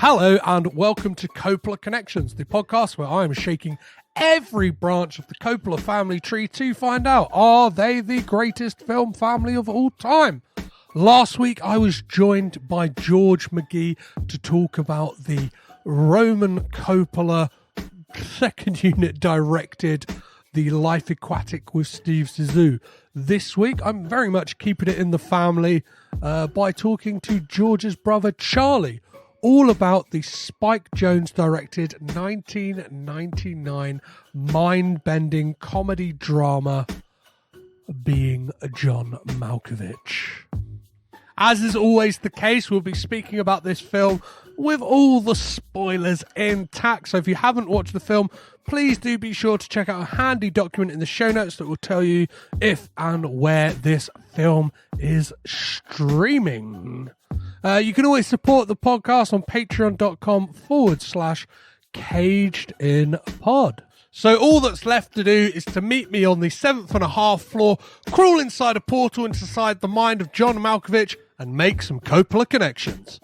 Hello and welcome to Coppola Connections, the podcast where I am shaking every branch of the Coppola family tree to find out, are they the greatest film family of all time? Last week I was joined by George McGhee to talk about the Roman Coppola second unit directed The Life Aquatic with Steve Zissou. This week I'm very much keeping it in the family by talking to George's brother Charlie, all about the Spike Jonze directed 1999 mind-bending comedy drama Being John Malkovich. As is always the case, we'll be speaking about this film with all the spoilers intact. So if you haven't watched the film, please do be sure to check out a handy document in the show notes that will tell you if and where this film is streaming. You can always support the podcast on patreon.com/cagedinpod. So all that's left to do is to meet me on the 7.5 floor, crawl inside a portal inside the mind of John Malkovich, and make some Coppola connections.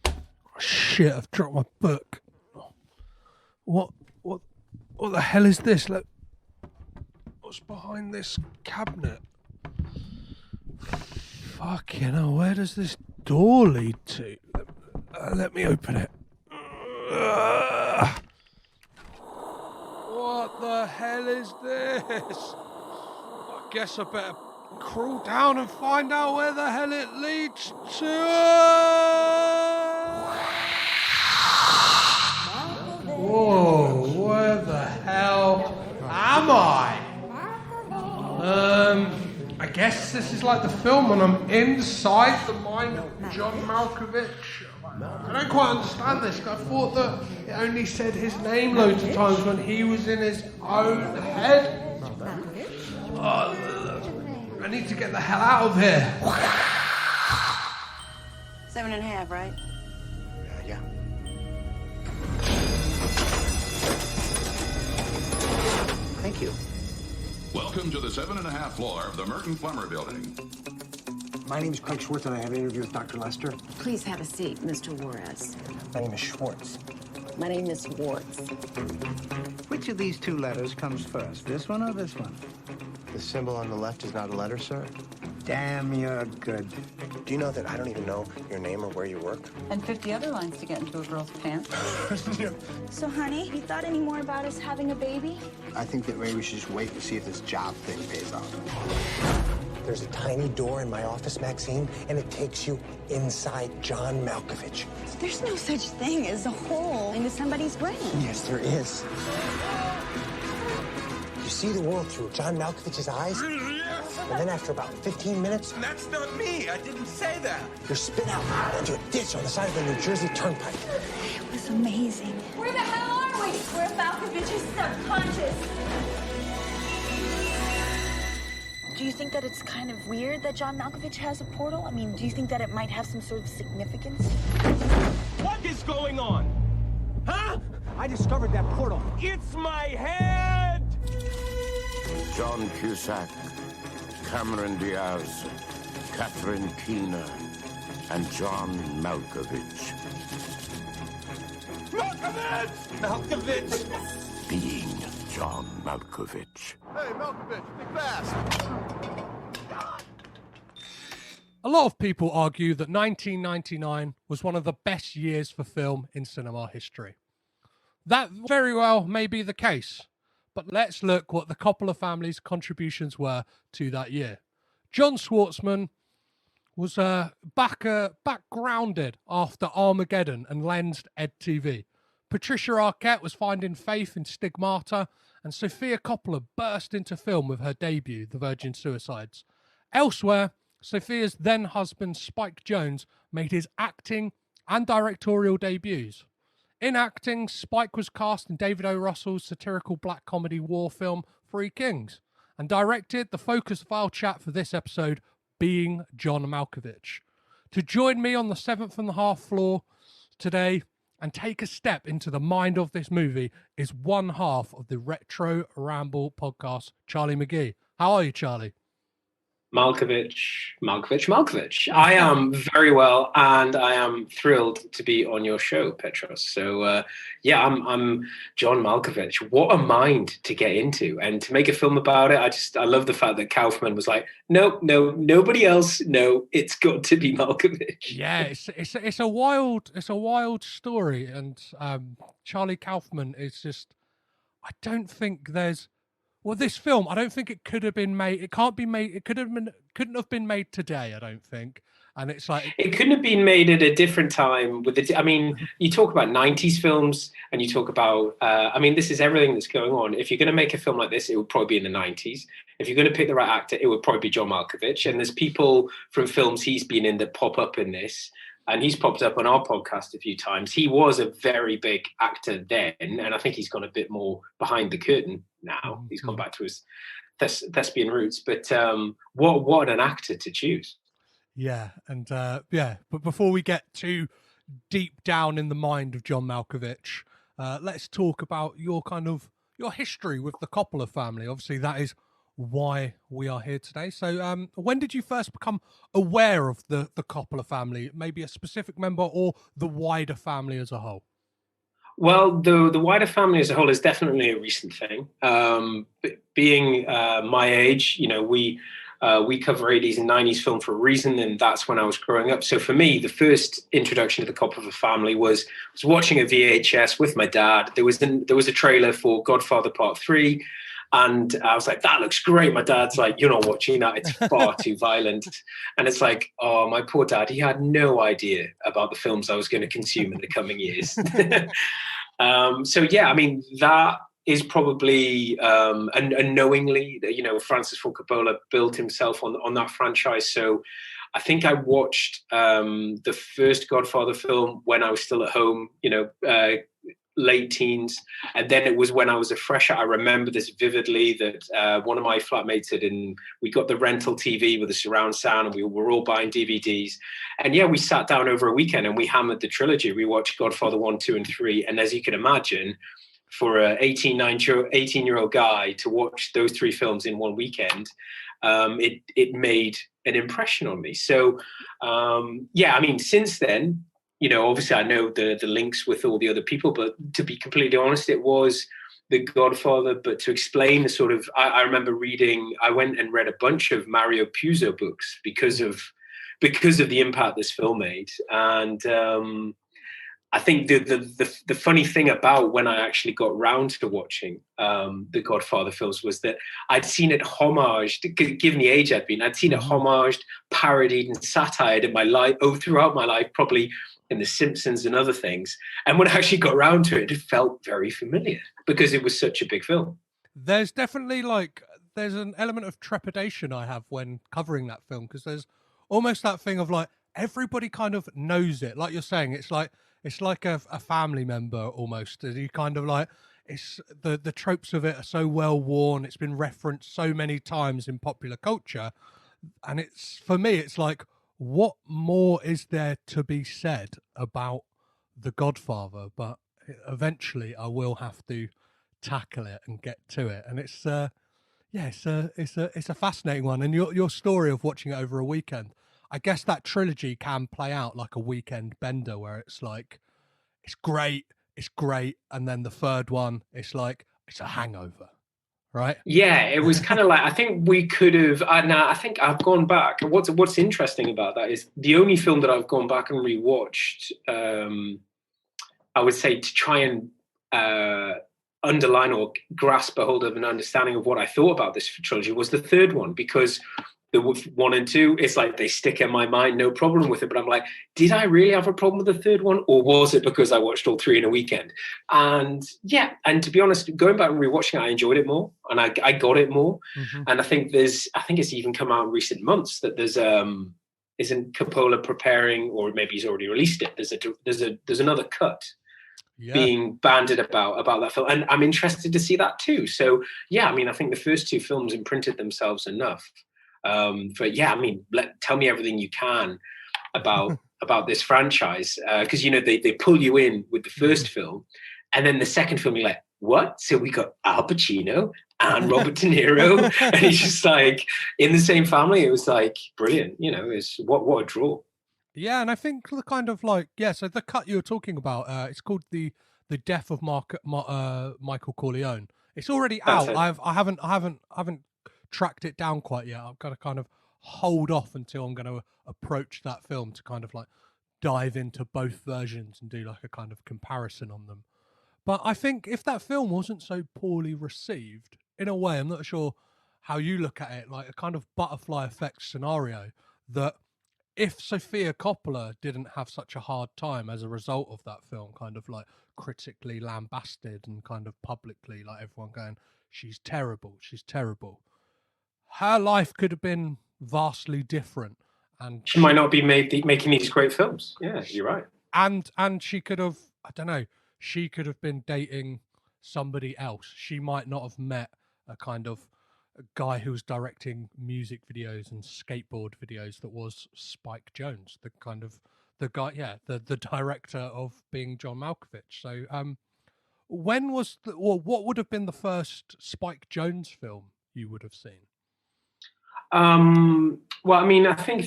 Oh, shit, I've dropped my book. What the hell is this? What's behind this cabinet? Fucking hell, where does this door lead to? Let me open it. What the hell is this? I guess I better crawl down and find out where the hell it leads to. Whoa, where the hell am I? I guess this is like the film when I'm inside the mind of John Malkovich. I don't quite understand this. I thought that it only said his name loads of times when he was in his own head. I need to get the hell out of here. 7.5, right? Yeah. Thank you. Welcome to the 7.5 floor of the Merton Plumber Building. My name is Craig Schwartz, and I have an interview with Dr. Lester. Please have a seat, Mr. Juarez. My name is Schwartz. My name is Warts. Which of these two letters comes first, this one or this one? The symbol on the left is not a letter, sir. Damn, you're good. Do you know that I don't even know your name or where you work? And 50 other lines to get into a girl's pants. So, honey, you thought any more about us having a baby? I think that maybe we should just wait and see if this job thing pays off. There's a tiny door in my office, Maxine, and it takes you inside John Malkovich. There's no such thing as a hole into somebody's brain. Yes, there is. You see the world through John Malkovich's eyes, and then after about 15 minutes... That's not me. I didn't say that. You're spit out into a ditch on the side of the New Jersey Turnpike. It was amazing. Where the hell are we? We're Malkovich's subconscious. Do you think that it's kind of weird that John Malkovich has a portal? I mean, do you think that it might have some sort of significance? What is going on? Huh? I discovered that portal. It's my head! John Cusack, Cameron Diaz, Catherine Keener, and John Malkovich. Malkovich! Malkovich! Being John Malkovich. Hey, Malkovich, think fast. A lot of people argue that 1999 was one of the best years for film in cinema history. That very well may be the case, but let's look what the Coppola family's contributions were to that year. John Schwartzman was back grounded after Armageddon and Lensed Ed TV. Patricia Arquette was finding faith in Stigmata, and Sofia Coppola burst into film with her debut, The Virgin Suicides. Elsewhere, Sofia's then-husband Spike Jonze made his acting and directorial debuts. In acting, Spike was cast in David O. Russell's satirical black comedy war film Three Kings, and directed the focus of our chat for this episode, Being John Malkovich. To join me on the 7.5 floor today and take a step into the mind of this movie is one half of the Retro Ramble podcast, Charlie McGhee. How are you, Charlie? Malkovich. I am very well, and I am thrilled to be on your show, Petros. So, yeah, I'm John Malkovich. What a mind to get into, and to make a film about it. I love the fact that Kaufman was like, no, nobody else. No, it's got to be Malkovich. Yeah, it's a wild story, and Charlie Kaufman is just. I don't think there's. Well, this film, I don't think it could have been made. It can't be made. It couldn't have been made today. I don't think. And it's like it couldn't have been made at a different time. I mean, you talk about '90s films, and you talk about. I mean, this is everything that's going on. If you're going to make a film like this, it would probably be in the '90s. If you're going to pick the right actor, it would probably be John Malkovich. And there's people from films he's been in that pop up in this. And he's popped up on our podcast a few times. He was a very big actor then, and I think he's gone a bit more behind the curtain now. He's gone back to his thespian roots. But what an actor to choose! Yeah, and but before we get too deep down in the mind of John Malkovich, let's talk about your history with the Coppola family. Obviously, that is why we are here today. So when did you first become aware of the Coppola family, maybe a specific member or the wider family as a whole? Well, the wider family as a whole is definitely a recent thing. Being my age, we cover 80s and 90s film for a reason, and that's when I was growing up. So for me, the first introduction to the Coppola family was watching a VHS with my dad. There was a trailer for Godfather Part 3, and I was like, that looks great. My dad's like, you're not watching that. It's far too violent. And it's like, oh, my poor dad, he had no idea about the films I was going to consume in the coming years. So, yeah, I mean, that is probably unknowingly, Francis Ford Coppola built himself on that franchise. So I think I watched the first Godfather film when I was still at home, late teens, and then it was when I was a fresher. I remember this vividly, that one of my flatmates we got the rental TV with the surround sound, and we were all buying DVDs, and we sat down over a weekend and we hammered the trilogy. We watched Godfather 1, 2 and 3, and as you can imagine, for a 18-year-old guy to watch those three films in one weekend, it made an impression on me. So I mean, since then, obviously I know the links with all the other people, but to be completely honest, it was The Godfather. But to explain the sort of, I remember I went and read a bunch of Mario Puzo books because of the impact this film made. And I think the funny thing about when I actually got round to watching the Godfather films was that I'd seen it homaged, given the age I'd seen it homaged, parodied and satired in my life, throughout my life, probably in The Simpsons and other things. And when I actually got around to it, it felt very familiar because it was such a big film. There's definitely there's an element of trepidation I have when covering that film, because there's almost that thing of like, everybody kind of knows it. Like you're saying, it's like a family member almost. You kind of like, it's the tropes of it are so well worn. It's been referenced so many times in popular culture. And for me, it's like, what more is there to be said about The Godfather? But eventually I will have to tackle it and get to it. And it's a fascinating one. And your story of watching it over a weekend, I guess that trilogy can play out like a weekend bender, where it's like, it's great, and then the third one, it's like, it's a hangover, right? Yeah, it was kind of like, I think we could have. I think I've gone back. What's interesting about that is the only film that I've gone back and rewatched, I would say, to try and underline or grasp a hold of an understanding of what I thought about this trilogy was the third one, because the 1 and 2, it's like they stick in my mind, no problem with it. But I'm like, did I really have a problem with the third one? Or was it because I watched all three in a weekend? And and to be honest, going back and rewatching it, I enjoyed it more, and I got it more. Mm-hmm. And I think it's even come out in recent months that there's isn't Coppola preparing, or maybe he's already released it. There's another cut being banded about that film, and I'm interested to see that too. So I mean, I think the first two films imprinted themselves enough. I mean, tell me everything you can about this franchise, because they pull you in with the first film, and then the second film you're like, what? So we got Al Pacino and Robert De Niro, and he's just like in the same family. It was like brilliant, you know. It's what a draw. Yeah, and I think the kind of like so the cut you were talking about, it's called the Death of Michael Corleone. It's already That's out. it. I haven't tracked it down quite yet. I've got to kind of hold off until I'm going to approach that film to kind of like dive into both versions and do like a kind of comparison on them. But I think if that film wasn't so poorly received, in a way, I'm not sure how you look at it, like a kind of butterfly effect scenario, that if Sofia Coppola didn't have such a hard time as a result of that film, kind of like critically lambasted and kind of publicly, like everyone going, she's terrible, her life could have been vastly different. And She might not be making these great films. Yeah, you're right. And she could have, I don't know, she could have been dating somebody else. She might not have met a kind of a guy who was directing music videos and skateboard videos that was Spike Jonze, the kind of the guy, the director of Being John Malkovich. So when was what would have been the first Spike Jonze film you would have seen? Well, I mean, I think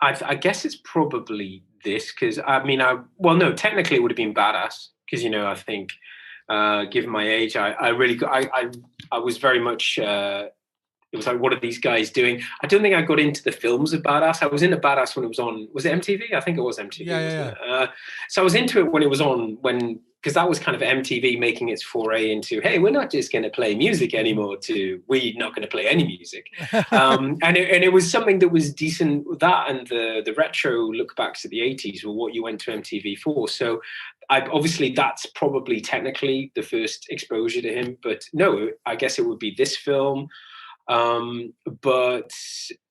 I guess it's probably this, because I mean, no, technically it would have been Badass, because, you know, I think given my age, I was very much it was like, what are these guys doing? I don't think I got into the films of Badass. I was into Badass when it was on, was it MTV? I think it was MTV. Yeah. So I was into it when it was on, because that was kind of MTV making its foray into, hey, we're not just going to play music anymore, to we're not going to play any music. And it was something that was decent. That and the retro look backs at the 80s were what you went to MTV for. So obviously that's probably technically the first exposure to him. But no, I guess it would be this film. But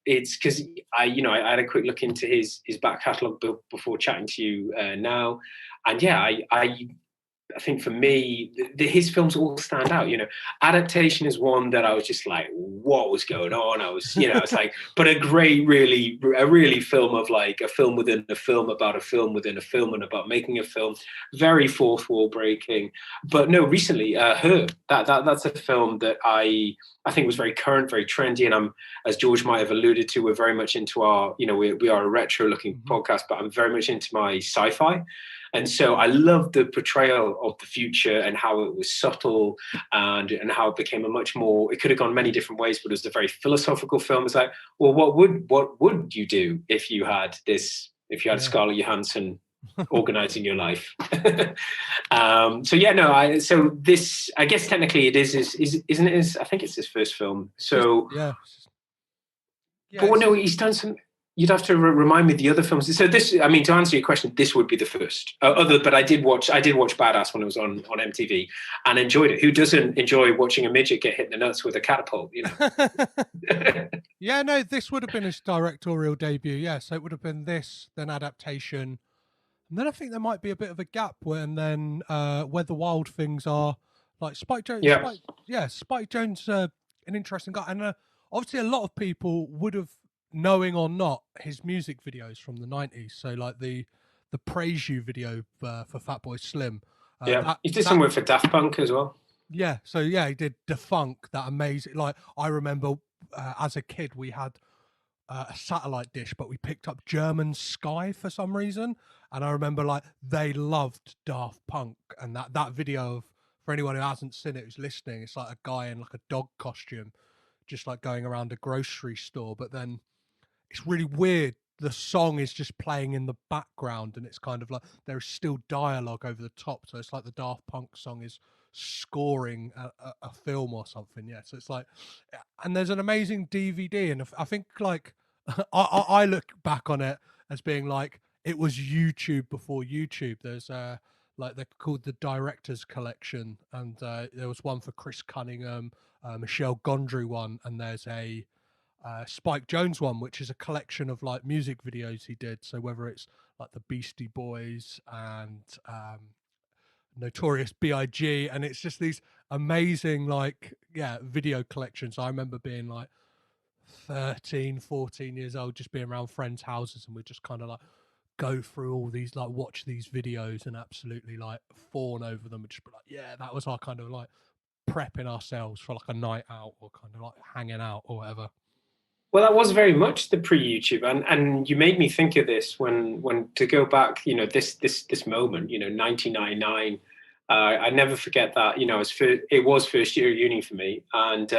it's because I had a quick look into his back catalogue before chatting to you now. And yeah, I think for me, his films all stand out. You know, Adaptation is one that I was just like, what was going on? I was, it's like, but a really film of like a film within a film about a film within a film and about making a film, very fourth wall breaking. But no, recently, Her, that's a film that I think was very current, very trendy. And I'm, as George might have alluded to, we're very much into our, we are a retro looking podcast, but I'm very much into my sci-fi. And so I love the portrayal of the future and how it was subtle and how it became a much more, it could have gone many different ways, but it was a very philosophical film. It's like, well, what would you do if you had Scarlett Johansson organizing your life? So this, I guess technically it isn't it? I think it's his first film. So but no, he's done some. You'd have to remind me the other films. So this, I mean, to answer your question, this would be the first. But I did watch Badass when it was on MTV and enjoyed it. Who doesn't enjoy watching a midget get hit in the nuts with a catapult? Yeah, no, this would have been his directorial debut. Yeah, so it would have been this, then Adaptation, and then I think there might be a bit of a gap when then Where the Wild Things Are, like Spike Jonze. Yeah. Spike Jonze, an interesting guy, and obviously a lot of people would have, knowing or not, his music videos from the 90s. So like the Praise You video for Fatboy Slim. He did some work for Daft Punk as well. Yeah, so yeah, he did Defunk, that amazing. Like I remember as a kid we had a satellite dish, but we picked up German Sky for some reason, and I remember like they loved Daft Punk, and that video of, for anyone who hasn't seen it who's listening, it's like a guy in like a dog costume just like going around a grocery store, but then it's really weird. The song is just playing in the background and it's kind of like there's still dialogue over the top. So it's like the Daft Punk song is scoring a film or something. Yeah. So it's like, and there's an amazing DVD. And I think like, I look back on it as being like, it was YouTube before YouTube. There's like they're called the Director's Collection. And there was one for Chris Cunningham, Michelle Gondry one. And there's a Spike Jonze one, which is a collection of like music videos he did. So whether it's like the Beastie Boys and Notorious B.I.G. and it's just these amazing like video collections. I remember being like 13, 14 years old, just being around friends' houses and we're just kind of like go through all these, like, watch these videos and absolutely like fawn over them and just be like, yeah, that was our kind of like prepping ourselves for like a night out or kind of like hanging out or whatever. Well, that was very much the pre-YouTube, and you made me think of this when to go back, this moment, 1999. I never forget that, it was first year of uni for me, and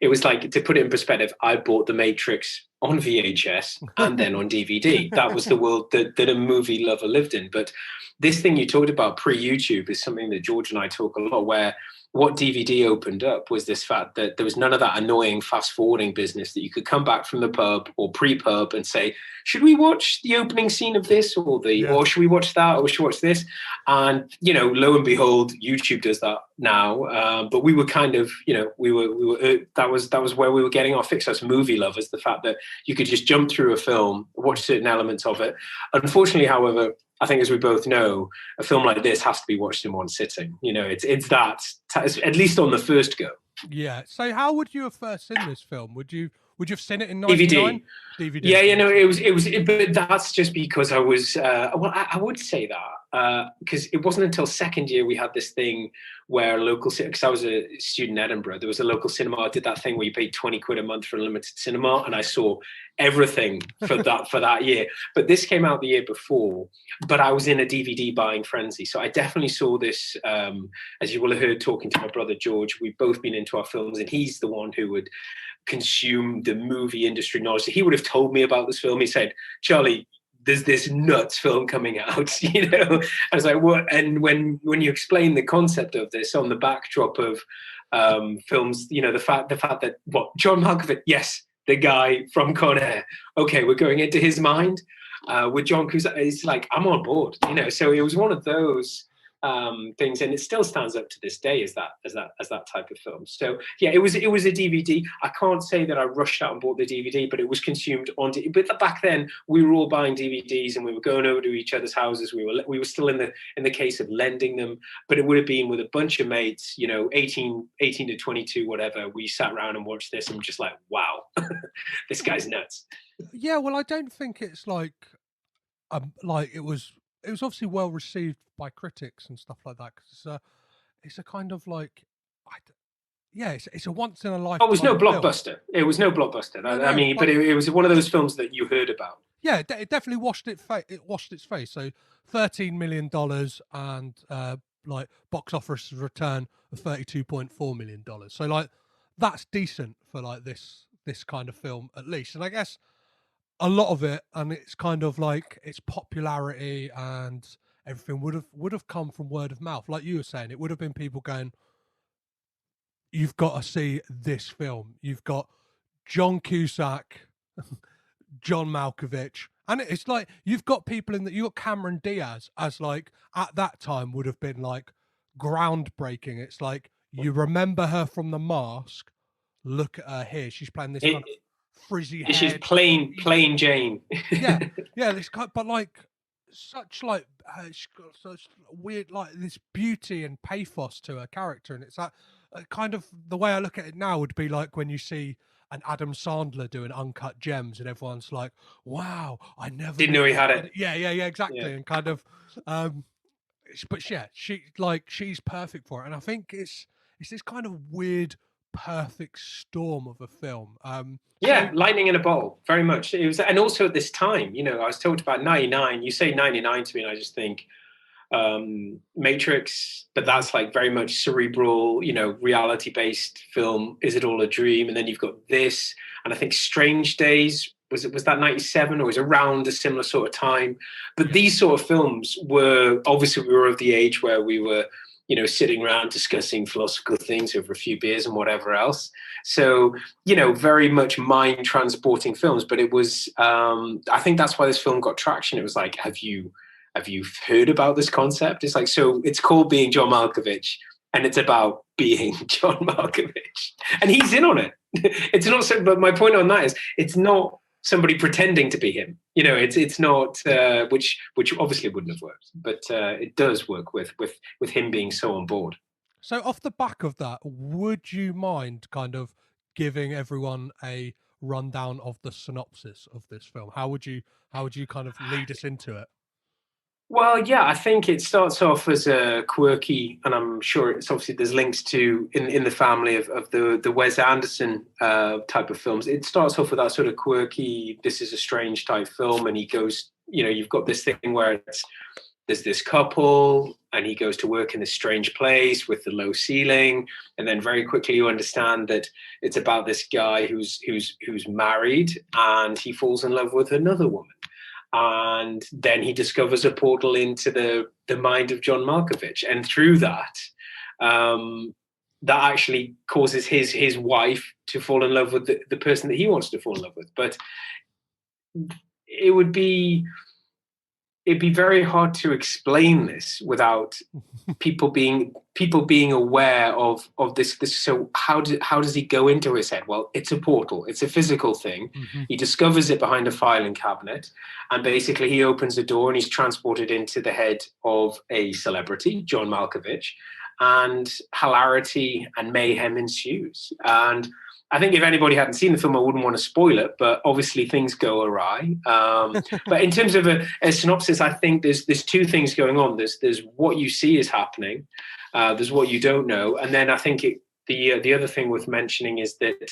it was like, to put it in perspective, I bought The Matrix on VHS and then on DVD. That was the world that a movie lover lived in. But this thing you talked about pre-YouTube is something that George and I talk a lot, where what DVD opened up was this fact that there was none of that annoying fast forwarding business, that you could come back from the pub or pre-pub and say, should we watch the opening scene of this or or should we watch that, or should we watch this? And, lo and behold, YouTube does that now. But we were kind of, we were that was where we were getting our fix as movie lovers, the fact that you could just jump through a film, watch certain elements of it. Unfortunately, however, I think, as we both know, a film like this has to be watched in one sitting. It's that, at least on the first go. Yeah. So how would you have first seen this film? Would you have seen it in 99? DVD. Yeah, it was, but that's just because I was, I would say that, because it wasn't until second year we had this thing where because I was a student in Edinburgh, there was a local cinema that did that thing where you paid 20 quid a month for unlimited cinema, and I saw everything for that year. But this came out the year before, but I was in a DVD buying frenzy. So I definitely saw this, as you will have heard talking to my brother George, we've both been into our films, and he's the one who would consume the movie industry knowledge. So he would have told me about this film. He said, Charlie, there's this nuts film coming out, I was like, what? And when you explain the concept of this on the backdrop of films, the fact that, John Malkovich, yes, the guy from Con Air, okay, we're going into his mind with John Cusack. It's like, I'm on board, so it was one of those things, and it still stands up to this day as that type of film. So yeah, it was a DVD. I can't say that I rushed out and bought the DVD, but it was consumed on. But back then we were all buying DVDs and we were going over to each other's houses. We were still in the case of lending them, but it would have been with a bunch of mates, 18 to 22, whatever. We sat around and watched this and just like, wow, this guy's nuts. Yeah, well, I don't think it's like it was obviously well received by critics and stuff like that, because it's a kind of like, it's a once in a lifetime. Oh, it was no blockbuster. It was no blockbuster. But it was one of those films that you heard about. Yeah, it definitely washed its face. So $13 million and like box office return of $32.4 million. So like that's decent for like this kind of film at least. And I guess a lot of it, and it's kind of like its popularity and everything would have come from word of mouth. Like you were saying, it would have been people going, you've got to see this film. You've got John Cusack, John Malkovich, and it's like you've got people you got Cameron Diaz as like at that time would have been like groundbreaking. It's like, you remember her from The Mask. Look at her here. She's playing this kind of frizzy hair. She's plain Jane. yeah. This kind, but like such like she's got such weird like this beauty and pathos to her character, and it's like kind of the way I look at it now would be like when you see an Adam Sandler doing Uncut Gems, and everyone's like, "Wow, I never didn't know he had it." Yeah, exactly, yeah. And kind of, but yeah, she's perfect for it, and I think it's this kind of weird, perfect storm of a film. Lightning in a bottle, very much. It was, and also at this time, I was talked about 99. You say 99 to me, and I just think Matrix, but that's like very much cerebral, reality-based film. Is it all a dream? And then you've got this, and I think Strange Days, was that 97, or was it around a similar sort of time? But these sort of films were, obviously we were of the age where we were, sitting around discussing philosophical things over a few beers and whatever else. So, very much mind transporting films, but it was, I think that's why this film got traction. It was like, have you heard about this concept? It's like, so it's called Being John Malkovich, and it's about being John Malkovich, and he's in on it. It's not so, but my point on that is, it's not somebody pretending to be him. It's not, which obviously wouldn't have worked, but it does work with him being so on board. So off the back of that, would you mind kind of giving everyone a rundown of the synopsis of this film? How would you kind of lead us into it? Well, yeah, I think it starts off as a quirky, and I'm sure it's obviously there's links to in the family of the Wes Anderson type of films. It starts off with that sort of quirky, this is a strange type film, and he goes, you've got this thing where there's this couple, and he goes to work in this strange place with the low ceiling, and then very quickly you understand that it's about this guy who's married, and he falls in love with another woman. And then he discovers a portal into the mind of John Malkovich. And through that, that actually causes his wife to fall in love with the person that he wants to fall in love with. But it'd be very hard to explain this without people being aware of this. So how does he go into his head? Well, it's a portal. It's a physical thing. Mm-hmm. He discovers it behind a filing cabinet, and basically he opens the door and he's transported into the head of a celebrity, John Malkovich, and hilarity and mayhem ensues. And I think if anybody hadn't seen the film, I wouldn't want to spoil it, but obviously things go awry. But in terms of a synopsis, I think there's two things going on. There's what you see is happening. There's what you don't know. And then I think the other thing worth mentioning is that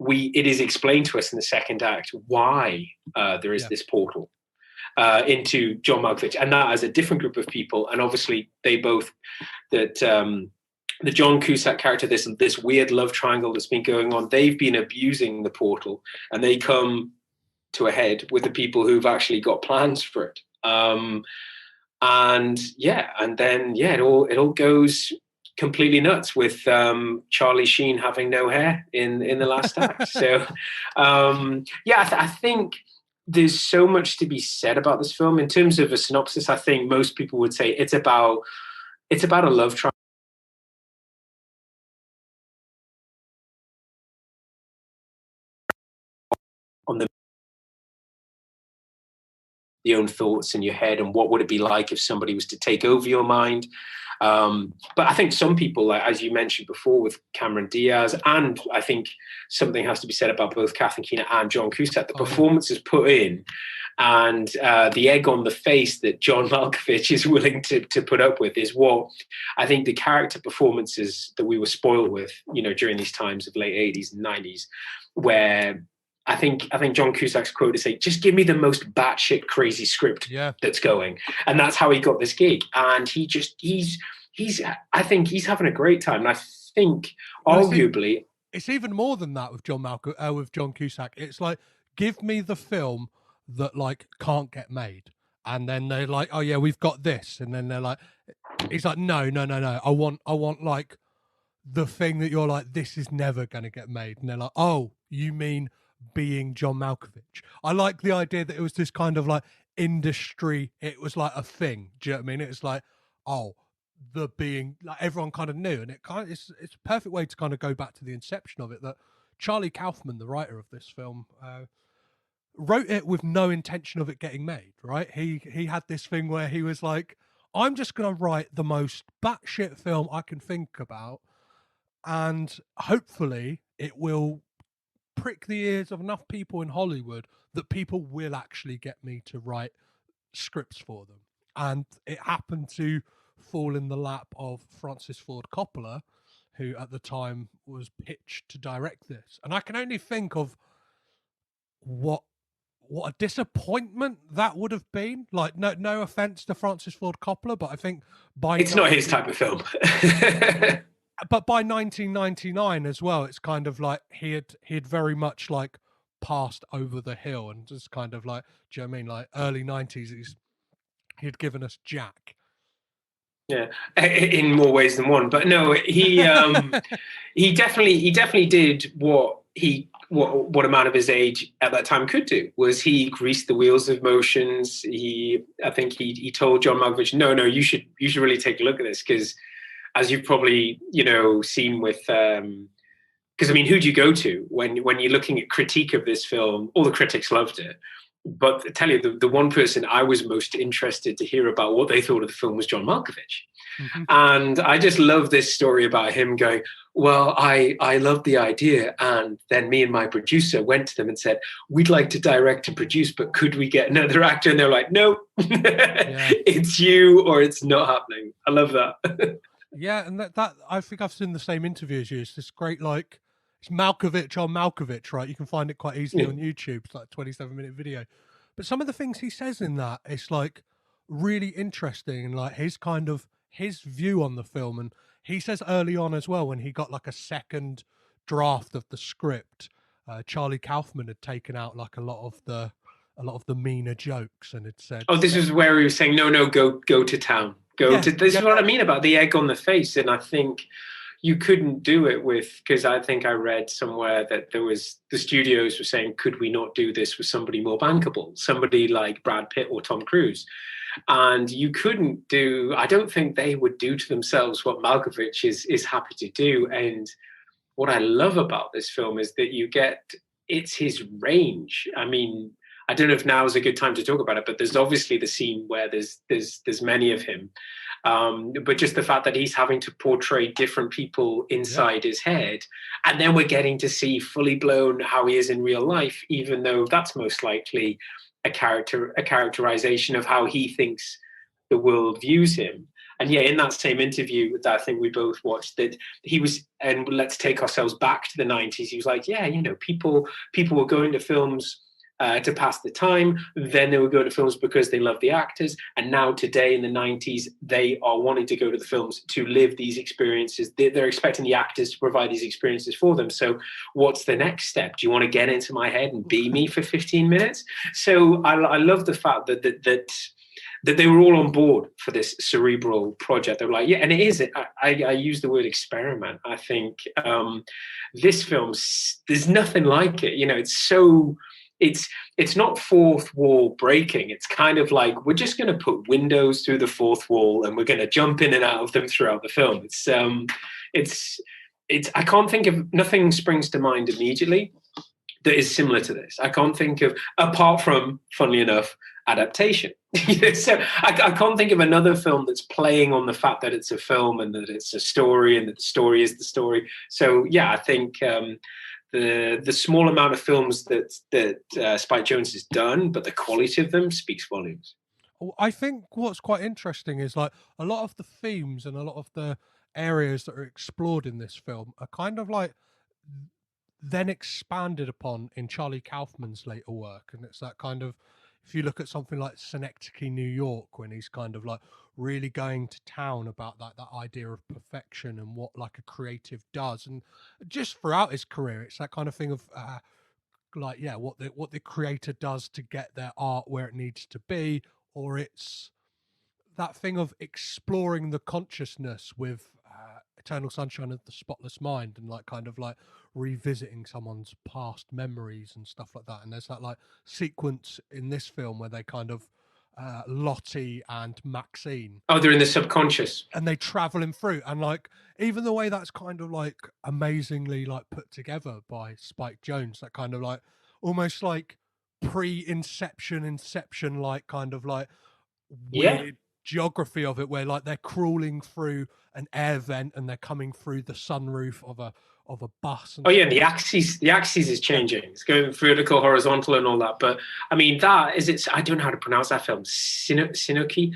it is explained to us in the second act why there is this portal into John Malkovich, and that as a different group of people. And obviously they both the John Cusack character, this weird love triangle that's been going on, they've been abusing the portal, and they come to a head with the people who've actually got plans for it. And then it all goes completely nuts with Charlie Sheen having no hair in the last act. So I think there's so much to be said about this film. In terms of a synopsis, I think most people would say it's about a love triangle on the own thoughts in your head, and what would it be like if somebody was to take over your mind. But I think some people, like, as you mentioned before with Cameron Diaz, and I think something has to be said about both Catherine Keener and John Cusack, the performances put in, and the egg on the face that John Malkovich is willing to put up with is what I think the character performances that we were spoiled with, during these times of late 80s and 90s, where I think John Cusack's quote is saying, just give me the most batshit crazy script that's going. And that's how he got this gig. And I think he's having a great time. And I think arguably it's even more than that with with John Cusack. It's like, give me the film that like can't get made. And then they're like, oh yeah, we've got this. And then they're like, he's like, no. I want like the thing that you're like, this is never going to get made. And they're like, oh, you mean being John Malkovich? I like the idea that it was this kind of like industry, it was like a thing. Do you know what I mean? It's like, oh, the being, like, everyone kind of knew, and it's a perfect way to kind of go back to the inception of it, that Charlie Kaufman, the writer of this film, wrote it with no intention of it getting made, right? He had this thing where he was like, I'm just going to write the most batshit film I can think about, and hopefully it will prick the ears of enough people in Hollywood that people will actually get me to write scripts for them. And it happened to fall in the lap of Francis Ford Coppola, who at the time was pitched to direct this. And I can only think of what a disappointment that would have been. Like, no offense to Francis Ford Coppola, but I think it's not his type of film. But by 1999 as well, it's kind of like he had very much like passed over the hill, and just kind of like, do you know what I mean? Like early 90s, he'd given us Jack. Yeah, in more ways than one. But no, he he definitely did what a man of his age at that time could do. Was he greased the wheels of motions? I think he told John Malkovich, no, you should really take a look at this, because as you've probably seen with because I mean, who do you go to when you're looking at critique of this film? All the critics loved it, but I tell you, the one person I was most interested to hear about what they thought of the film was John Malkovich. Mm-hmm. And I just love this story about him going, well, I loved the idea. And then me and my producer went to them and said, we'd like to direct and produce, but could we get another actor? And they're like, no, it's you or it's not happening. I love that. Yeah, and that I think I've seen the same interview as you. It's this great, like, it's Malkovich on Malkovich, right? You can find it quite easily on YouTube. It's like a 27-minute video. But some of the things he says in that, it's like really interesting, and like his view on the film. And he says early on as well, when he got like a second draft of the script, Charlie Kaufman had taken out like a lot of the meaner jokes and had said, this is where he was saying, no, go to town. This is what I mean about the egg on the face. And I think you couldn't do it because I think I read somewhere that the studios were saying, could we not do this with somebody more bankable, somebody like Brad Pitt or Tom Cruise? And you couldn't I don't think they would do to themselves what Malkovich is happy to do. And what I love about this film is that it's his range. I mean, I don't know if now is a good time to talk about it, but there's obviously the scene where there's many of him. But just the fact that he's having to portray different people inside his head, and then we're getting to see fully blown how he is in real life, even though that's most likely a characterization of how he thinks the world views him. And in that same interview that I think we both watched, that he was, and let's take ourselves back to the 90s. He was like, people were going to films to pass the time. Then they would go to films because they love the actors. And now today in the 90s, they are wanting to go to the films to live these experiences. They're expecting the actors to provide these experiences for them. So what's the next step? Do you want to get into my head and be me for 15 minutes? So I love the fact that they were all on board for this cerebral project. They were like, and it is. I use the word experiment. I think this film, there's nothing like it. It's so... It's not fourth wall breaking. It's kind of like, we're just going to put windows through the fourth wall and we're going to jump in and out of them throughout the film. I can't think of, nothing springs to mind immediately that is similar to this. I can't think of, apart from, funnily enough, adaptation. So I can't think of another film that's playing on the fact that it's a film and that it's a story and that the story is the story. So I think the small amount of films that Spike Jonze has done, but the quality of them speaks volumes. I think what's quite interesting is like a lot of the themes and a lot of the areas that are explored in this film are kind of like then expanded upon in Charlie Kaufman's later work. And it's that kind of, if you look at something like Synecdoche, New York, when he's kind of like really going to town about that idea of perfection and what like a creative does, and just throughout his career, it's that kind of thing of what the creator does to get their art where it needs to be, or it's that thing of exploring the consciousness with Eternal Sunshine of the Spotless Mind, and like kind of like revisiting someone's past memories and stuff like that. And there's that like sequence in this film where they kind of Lottie and Maxine, they're in the subconscious and they travel him through, and like even the way that's kind of like amazingly like put together by Spike Jonze, that kind of like almost like inception like kind of like weird geography of it, where like they're crawling through an air vent and they're coming through the sunroof of a bus. And the axis is changing. It's going vertical, horizontal, and all that. But I mean, I don't know how to pronounce that film. Synecdoche.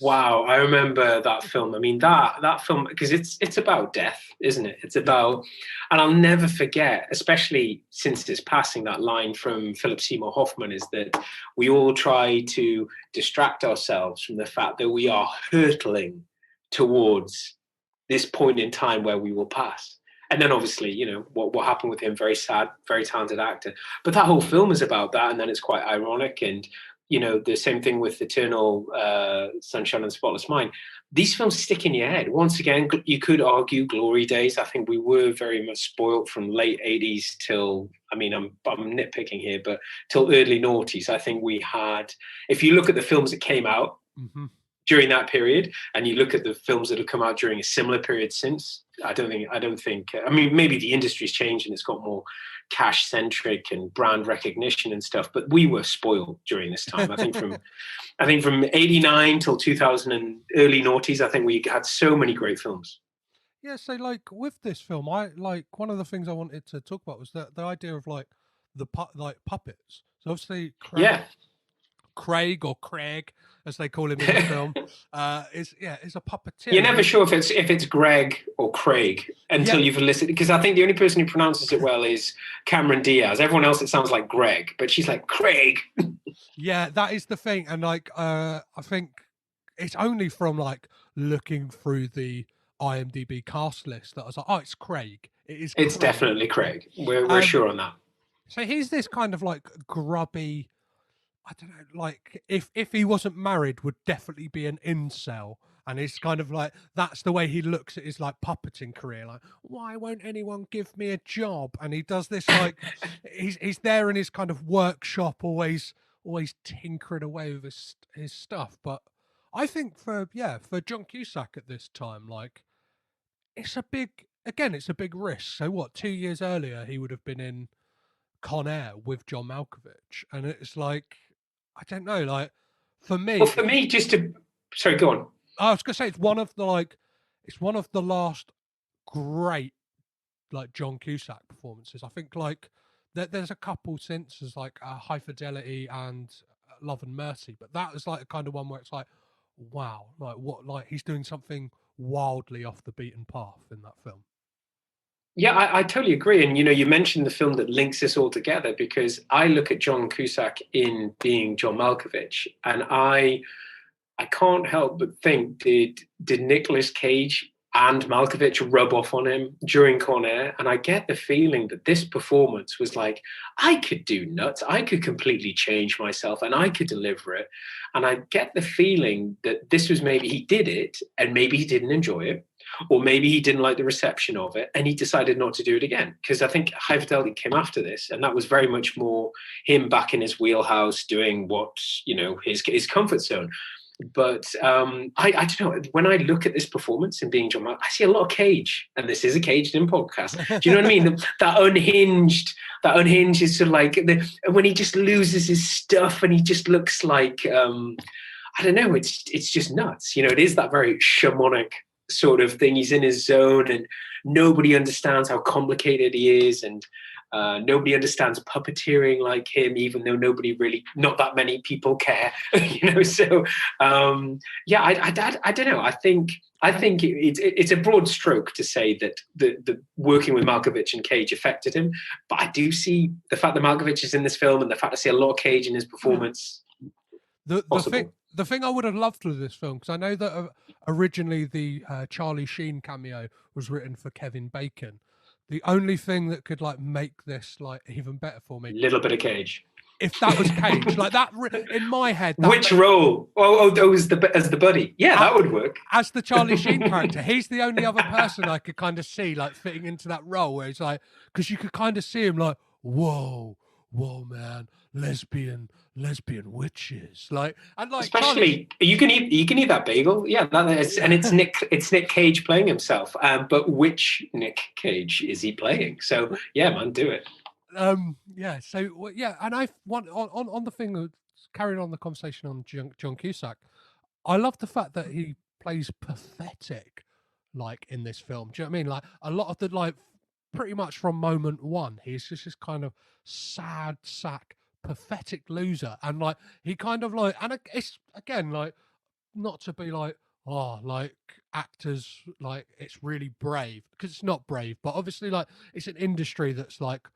Wow, I remember that film. I mean, that film, because it's about death, isn't it? It's about, and I'll never forget, especially since his passing, that line from Philip Seymour Hoffman is that we all try to distract ourselves from the fact that we are hurtling towards this point in time where we will pass. And then obviously, what happened with him, very sad, very talented actor. But that whole film is about that, and then it's quite ironic. And the same thing with Eternal Sunshine of the Spotless Mind. These films stick in your head. Once again, you could argue glory days. I think we were very much spoiled from late 80s till, I'm nitpicking here, but till early noughties. I think we had, if you look at the films that came out during that period, and you look at the films that have come out during a similar period since, I don't think, maybe the industry's changed and it's got more cash centric and brand recognition and stuff. But we were spoiled during this time. I think from '89 till 2000 and early noughties, I think we had so many great films. Yeah, so like with this film, I like one of the things I wanted to talk about was the idea of like like puppets. So obviously, Craig or Craig, as they call him in the film, is a puppeteer. You're never sure if it's Greg or Craig until you've listened, because I think the only person who pronounces it well is Cameron Diaz. Everyone else, it sounds like Greg, but she's like Craig. Yeah, that is the thing, and like I think it's only from like looking through the IMDb cast list that I was like, oh, it's Craig. It's Craig. Definitely Craig. We're sure on that. So he's this kind of like grubby, I don't know, like if he wasn't married, would definitely be an incel. And it's kind of like, that's the way he looks at his like puppeting career. Like, why won't anyone give me a job? And he does this like, he's there in his kind of workshop, always tinkering away with his stuff. But I think for John Cusack at this time, like, it's a big risk. So what, 2 years earlier, he would have been in Con Air with John Malkovich. And it's like, I don't know, like, for me... Well, for me, sorry, go on. I was going to say, it's one of the last great, like, John Cusack performances. I think, like, there's a couple since, as like High Fidelity and Love and Mercy, but that was like a kind of one where it's like, wow, like what, like he's doing something wildly off the beaten path in that film. Yeah, I totally agree. And, you mentioned the film that links this all together, because I look at John Cusack in being John Malkovich, and I can't help but think, did Nicolas Cage and Malkovich rub off on him during Con Air? And I get the feeling that this performance was like, I could do nuts. I could completely change myself and I could deliver it. And I get the feeling that this was, maybe he did it and maybe he didn't enjoy it, or maybe he didn't like the reception of it and he decided not to do it again. Because I think High Fidelity came after this, and that was very much more him back in his wheelhouse doing what, his comfort zone. But I don't know, when I look at this performance in being John Malkovich, I see a lot of Cage, and this is a Caged-in podcast. Do you know what I mean? That unhinged is sort of like when he just loses his stuff and he just looks like, I don't know, it's just nuts. It is that very shamanic sort of thing. He's in his zone and nobody understands how complicated he is, and nobody understands puppeteering like him, even though not that many people care, So, I don't know. I think it's a broad stroke to say that the working with Malkovich and Cage affected him, but I do see the fact that Malkovich is in this film, and the fact I see a lot of Cage in his performance. The thing I would have loved with this film, because I know that originally the Charlie Sheen cameo was written for Kevin Bacon. The only thing that could like make this like even better for me, little bit of Cage. If that was Cage, like that in my head. Which role? As the buddy. Yeah, that would work. As the Charlie Sheen character, he's the only other person I could kind of see like fitting into that role, where it's like, because you could kind of see him like, whoa, man, lesbian witches, like, and like, especially you can eat that bagel, yeah. And it's Nick Cage playing himself, but which Nick Cage is he playing? So yeah, man, do it. And I want on the thing of carrying on the conversation on John Cusack, I love the fact that he plays pathetic, like in this film. Do you know what I mean? Like a lot of the like, pretty much from moment one, he's just this kind of sad sack, pathetic loser, and like he kind of like, and it's again like, not to be like, oh, like actors, like it's really brave, because it's not brave, but obviously like it's an industry that's like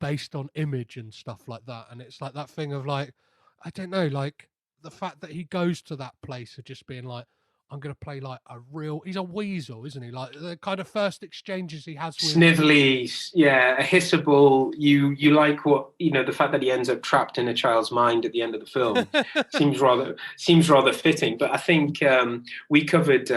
based on image and stuff like that, and it's like that thing of like, I don't know, like the fact that he goes to that place of just being like, I'm going to play like he's a weasel, isn't he? Like the kind of first exchanges he has with... Snively, yeah, a hissable. You like what, the fact that he ends up trapped in a child's mind at the end of the film seems rather fitting. But I think we covered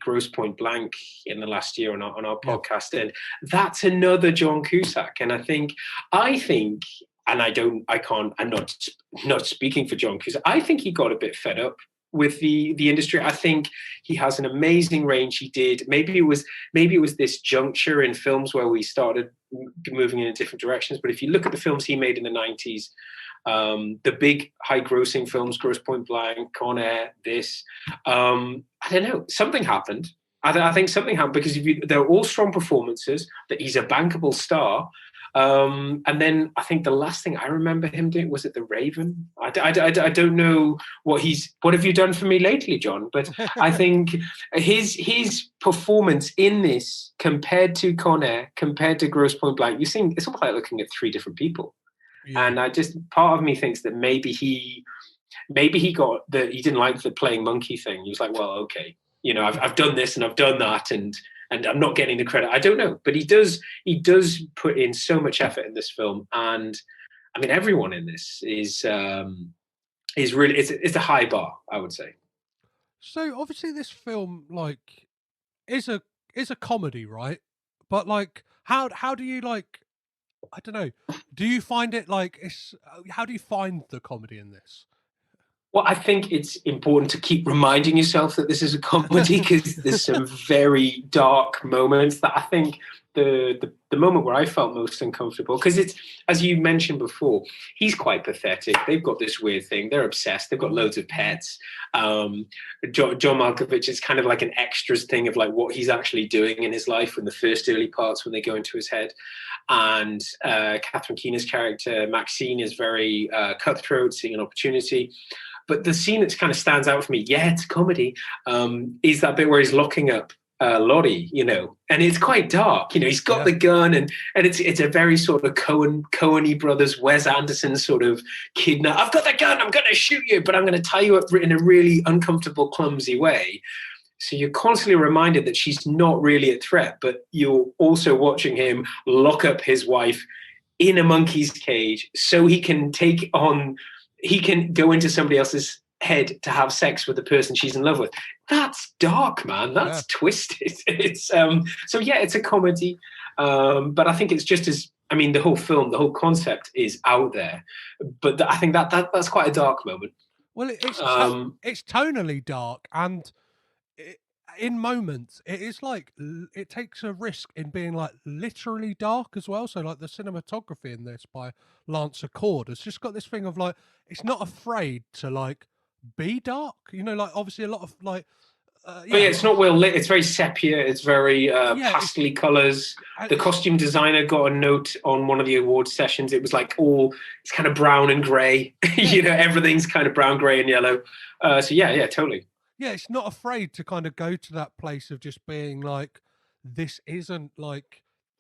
Grosse Pointe Blank in the last year on our podcast, and that's another John Cusack. And I think, and I'm not speaking for John Cusack, I think he got a bit fed up with the industry. I think he has an amazing range. He did. Maybe it was this juncture in films where we started moving in different directions. But if you look at the films he made in the 90s, the big high-grossing films, Grosse Pointe Blank, Con Air, this, I don't know, something happened. I think something happened because they're all strong performances, that he's a bankable star. And then I think the last thing I remember him doing was it The Raven. I don't know what have you done for me lately, John? But I think his performance in this compared to Con Air, compared to Grosse Pointe Blank, it's almost like looking at three different people. Yeah. And part of me thinks that maybe he didn't like the playing monkey thing. He was like, well, okay, I've done this and I've done that, and I'm not getting the credit. I don't know, but he does put in so much effort in this film, and I mean everyone in this is really it's a high bar, I would say. So obviously this film is a comedy, right? But how do you I don't know. Do you find it how do you find the comedy in this? Well, I think it's important to keep reminding yourself that this is a comedy, because there's some very dark moments that I think the moment where I felt most uncomfortable, because it's, as you mentioned before, he's quite pathetic. They've got this weird thing. They're obsessed. They've got loads of pets. John Malkovich is kind of like an extras thing of what he's actually doing in his life in the first early parts when they go into his head. And Catherine Keener's character, Maxine, is very cutthroat, seeing an opportunity. But the scene that kind of stands out for me, it's a comedy, is that bit where he's locking up Lottie, and it's quite dark. He's got the gun, and it's a very sort of Coen-y brothers, Wes Anderson sort of kidnap. I've got the gun, I'm going to shoot you, but I'm going to tie you up in a really uncomfortable, clumsy way. So you're constantly reminded that she's not really a threat, but you're also watching him lock up his wife in a monkey's cage so he can go into somebody else's head to have sex with the person she's in love with. That's dark, man. That's twisted. It's it's a comedy, but I think it's just as, the whole film, the whole concept is out there, but I think that's quite a dark moment. Well, it's tonally dark, and in moments it is it takes a risk in being literally dark as well. So the cinematography in this by Lance Accord has just got this thing of it's not afraid to be dark, obviously a lot of it's not well lit. It's very sepia. It's very pastely colors. The costume designer got a note on one of the awards sessions. It was it's kind of brown and gray. Everything's kind of brown, gray, and yellow. Totally. Yeah, it's not afraid to kind of go to that place of just being this isn't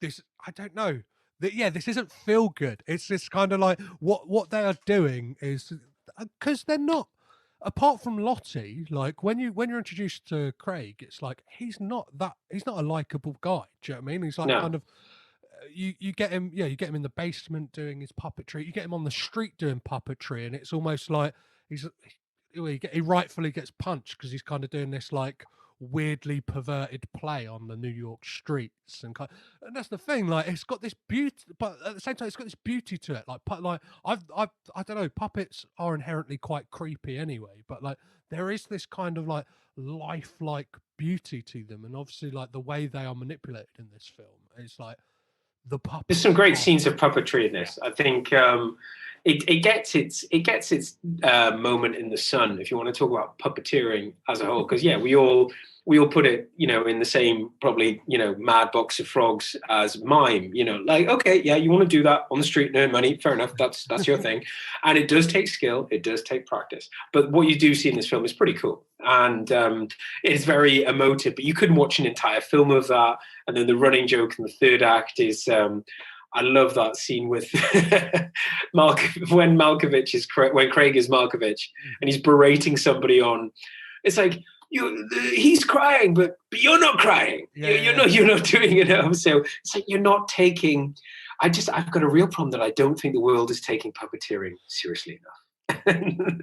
this. I don't know. This isn't feel good. It's just kind of what they are doing is, because they're not. Apart from Lottie, when you're introduced to Craig, it's he's not a likable guy. Do you know what I mean? He's kind of you get him in the basement doing his puppetry. You get him on the street doing puppetry, and it's almost he rightfully gets punched because he's kind of doing this weirdly perverted play on the New York streets, and that's the thing. It's got this beauty, but at the same time, it's got this beauty to it. I don't know. Puppets are inherently quite creepy anyway, but there is this kind of lifelike beauty to them, and obviously the way they are manipulated in this film is the puppet. There's some great scenes of puppetry in this. I think it gets its moment in the sun, if you want to talk about puppeteering as a whole, because we all put it in the same probably Mad Box of Frogs as mime. Okay, you want to do that on the street and earn money, fair enough, that's your thing. And it does take skill, it does take practice, but what you do see in this film is pretty cool, and it's very emotive. But you couldn't watch an entire film of that. And then the running joke in the third act is I love that scene with when Craig is Malkovich and he's berating somebody on. It's he's crying, but you're not crying. You're not doing enough. So it's you're not taking. I've got a real problem that I don't think the world is taking puppeteering seriously enough.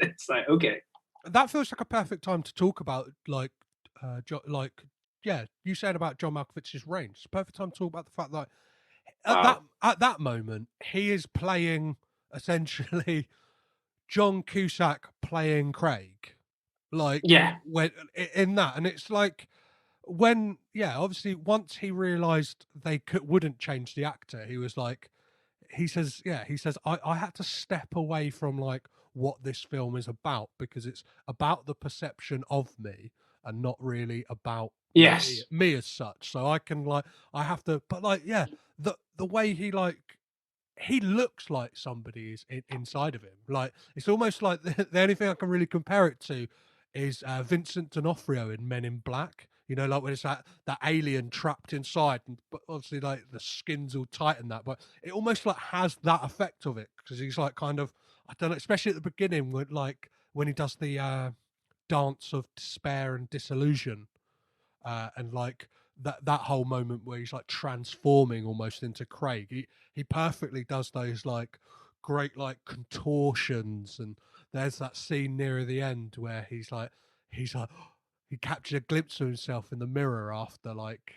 It's okay. That feels like a perfect time to talk about you said about John Malkovich's range. It's a perfect time to talk about the fact that at that moment he is playing essentially John Cusack playing Craig, when in that, and it's obviously once he realized wouldn't change the actor, he was like, he says, I had to step away from like what this film is about, because it's about the perception of me and not really about Yes. me as such. So I can like, I have to, but like, yeah, the way he looks like somebody is inside of him. Like, it's almost like the only thing I can really compare it to is Vincent D'Onofrio in Men in Black. You know, like when it's that alien trapped inside, but obviously like the skin's all tight and that, but it almost like has that effect of it, because he's like kind of, I don't know, especially at the beginning when he does the dance of despair and disillusion, and like that whole moment where he's like transforming almost into Craig. He perfectly does those like great like contortions, and there's that scene near the end where he's like he captured a glimpse of himself in the mirror after like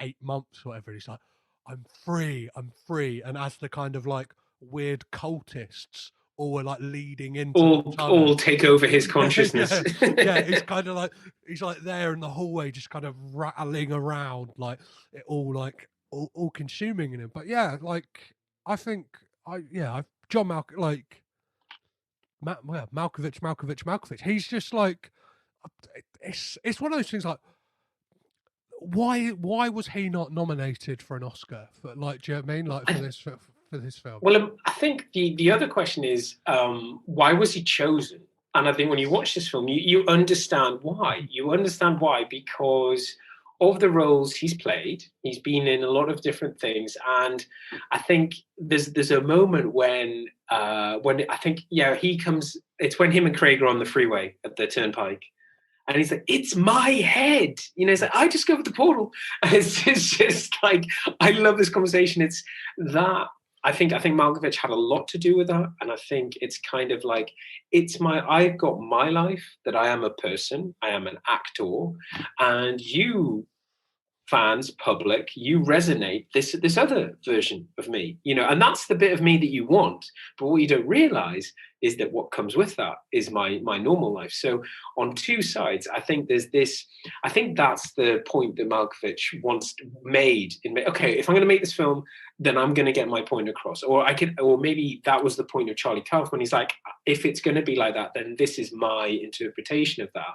8 months or whatever. He's like, I'm free, and as the kind of like weird cultists all were like leading into the tunnel, all take over his consciousness. yeah, he's kind of like, he's like there in the hallway just kind of rattling around, like it all like all consuming in him. But yeah, like I think John Malkovich, he's just like, it's one of those things like, why was he not nominated for an Oscar for, like, do you know what I mean, like for this film? Well, I think the other question is, why was he chosen? And I think when you watch this film, you understand why. You understand why, because of the roles he's played. He's been in a lot of different things, and I think there's a moment when I think he comes. It's when him and Craig are on the freeway at the turnpike. And he's like, it's my head. You know, he's like, I discovered the portal. And it's just like, I love this conversation. It's that, I think Malkovich had a lot to do with that. And I think it's kind of like, I've got my life, that I am a person, I am an actor. And you, fans, public, you resonate this other version of me, you know, and that's the bit of me that you want. But what you don't realize is that what comes with that is my normal life. So on two sides, I think there's this, I think that's the point that Malkovich once made okay, if I'm going to make this film, then I'm going to get my point across. Or maybe that was the point of Charlie Kaufman. He's like, if it's going to be like that, then this is my interpretation of that.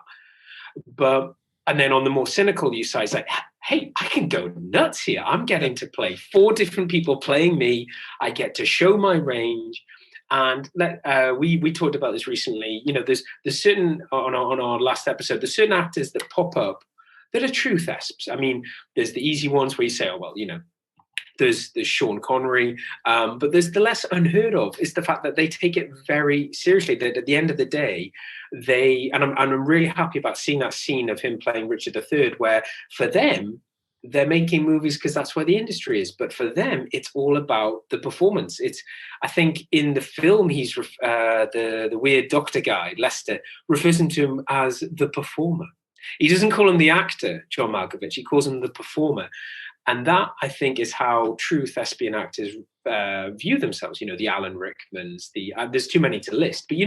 And then on the more cynical side, it's like, hey, I can go nuts here. I'm getting to play 4 different people playing me. I get to show my range. And we talked about this recently. You know, there's certain, on our last episode, there's certain actors that pop up that are true thesps. I mean, there's the easy ones where you say, oh, well, you know, there's Sean Connery, but there's the less unheard of is the fact that they take it very seriously. That at the end of the day, I'm really happy about seeing that scene of him playing Richard III, where for them, they're making movies because that's where the industry is. But for them, it's all about the performance. I think in the film, he's the weird doctor guy, Lester, refers to him as the performer. He doesn't call him the actor, John Malkovich. He calls him the performer. And that, I think, is how true thespian actors view themselves. You know, the Alan Rickmans, there's too many to list. But,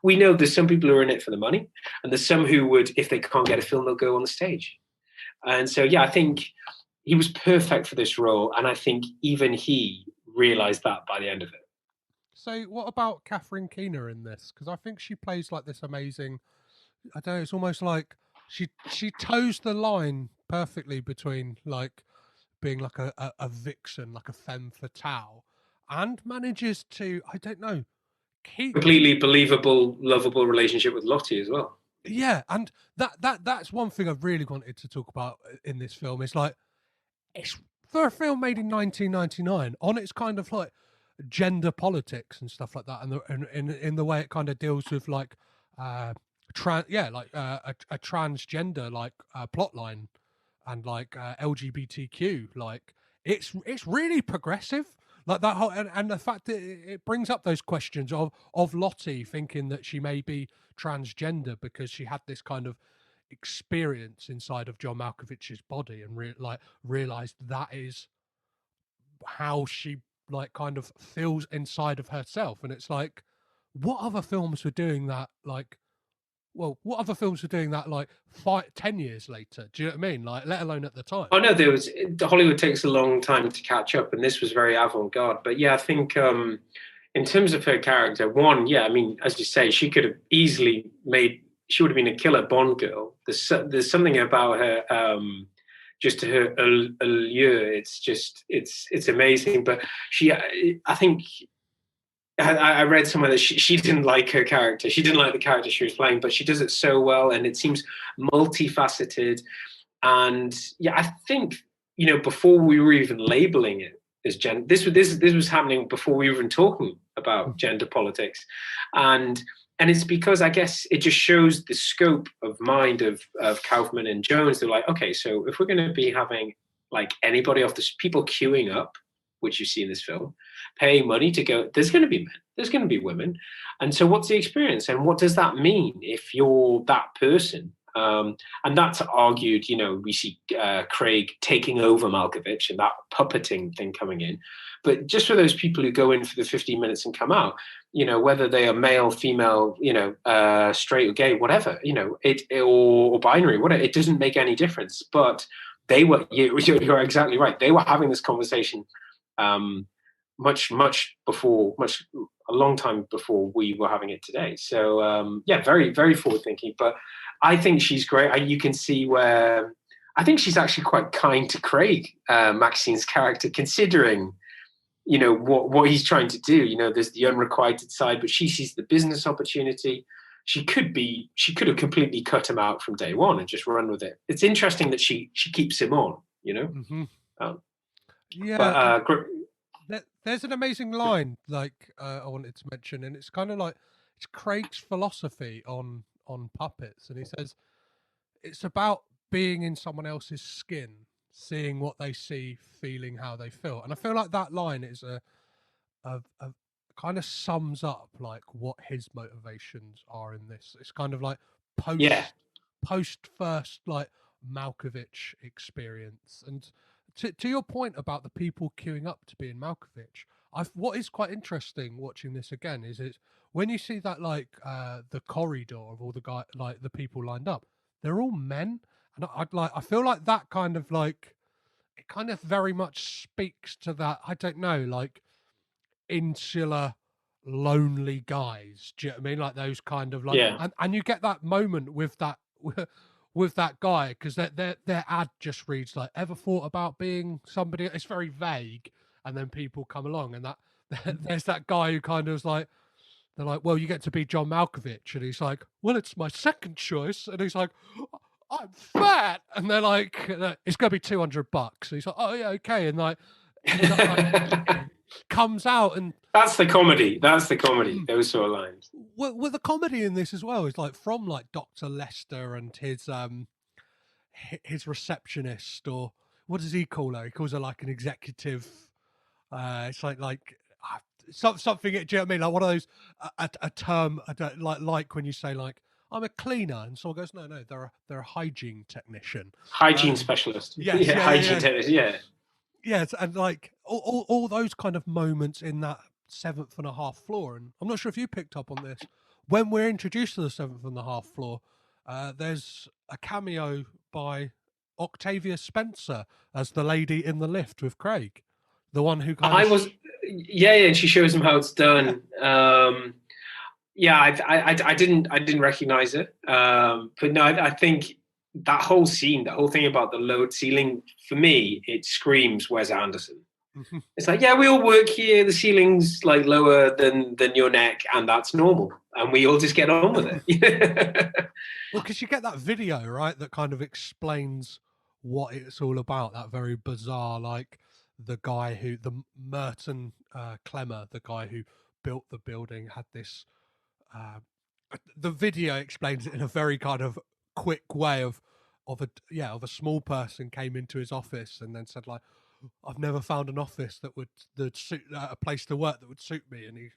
we know there's some people who are in it for the money. And there's some who would, if they can't get a film, they'll go on the stage. And so, I think he was perfect for this role. And I think even he realized that by the end of it. So what about Catherine Keener in this? Because I think she plays like this amazing, I don't know, it's almost like she toes the line perfectly between like being like a vixen, like a femme fatale, and manages to, I don't know, keep completely believable, lovable relationship with Lottie as well. Yeah, and that's one thing I've really wanted to talk about in this film. It's like, it's for a film made in 1999, on its kind of like gender politics and stuff like that, and in the way it kind of deals with like a transgender like plot line and like LGBTQ, like it's really progressive, like that whole, and the fact that it brings up those questions of Lottie thinking that she may be transgender because she had this kind of experience inside of John Malkovich's body and realized that is how she like kind of feels inside of herself. And it's like, what other films were doing that like well, what other films were doing that like 10 years later? Do you know what I mean? Like, let alone at the time. Oh no, Hollywood takes a long time to catch up, and this was very avant-garde. But yeah, I think in terms of her character, I mean, as you say, she could have easily she would have been a killer Bond girl. There's something about her, just her allure. It's amazing. But I think I read somewhere that she didn't like her character. She didn't like the character she was playing, but she does it so well, and it seems multifaceted. And yeah, I think, before we were even labeling it as gender, this was happening before we were even talking about gender politics, and it's because I guess it just shows the scope of mind of Kaufman and Jones. They're like, okay, so if we're going to be having like anybody off this, people queuing up, which you see in this film, paying money to go, there's going to be men, there's going to be women. And so what's the experience? And what does that mean if you're that person? And that's argued, we see Craig taking over Malkovich and that puppeting thing coming in. But just for those people who go in for the 15 minutes and come out, whether they are male, female, straight or gay, whatever, or binary, whatever, it doesn't make any difference. But they were, you're exactly right. They were having this conversation much a long time before we were having it today. So very, very forward thinking. But I think she's great. You can see where I think she's actually quite kind to Craig, Maxine's character, considering what he's trying to do. There's the unrequited side, but she sees the business opportunity. She could have completely cut him out from day one and just run with it. It's interesting that she keeps him on. Mm-hmm. Yeah. But, there's an amazing line like I wanted to mention, and it's kind of like it's Craig's philosophy on puppets, and he says it's about being in someone else's skin, seeing what they see, feeling how they feel. And I feel like that line is a kind of sums up like what his motivations are in this. It's kind of like post first like Malkovich experience. And to your point about the people queuing up to be in Malkovich, what is quite interesting watching this again is it's when you see that like the corridor of all the people lined up, they're all men, and I feel like that kind of like it kind of very much speaks to that, I don't know, like insular lonely guys. Do you know what I mean? Like those kind of like and you get that moment with that with that guy, because their ad just reads like, ever thought about being somebody? It's very vague, and then people come along, and that there's that guy who kind of is like, they're like, well, you get to be John Malkovich, and he's like, well, it's my second choice, and he's like, I'm fat, and they're like, it's gonna be $200, and he's like, oh yeah, okay, and like comes out, and that's the comedy. Those sort of lines. Well, the comedy in this as well is like from like Dr. Lester and his receptionist, or what does he call her? He calls her like an executive. It's like something. Do you know what I mean? Like one of those a term I don't like when you say like I'm a cleaner, and someone goes, no, they're a hygiene technician, hygiene specialist. Yes, hygiene technician. Yeah. Yes, and like all those kind of moments in that 7.5 floor, and I'm not sure if you picked up on this when we're introduced to the 7.5 floor. There's a cameo by Octavia Spencer as the lady in the lift with Craig, the one who kind of and she shows him how it's done. I didn't recognize it, but no, I think that whole scene, that whole thing about the lowered ceiling, for me, it screams Wes Anderson. Mm-hmm. It's like, yeah, we all work here. The ceiling's like lower than your neck, and that's normal. And we all just get on with it. Well, because you get that video, right, that kind of explains what it's all about. That very bizarre, like the Merton Clemmer, the guy who built the building, had this. The video explains it in a very kind of quick way of a small person came into his office and then said like, I've never found an office that suit a place to work that would suit me, and he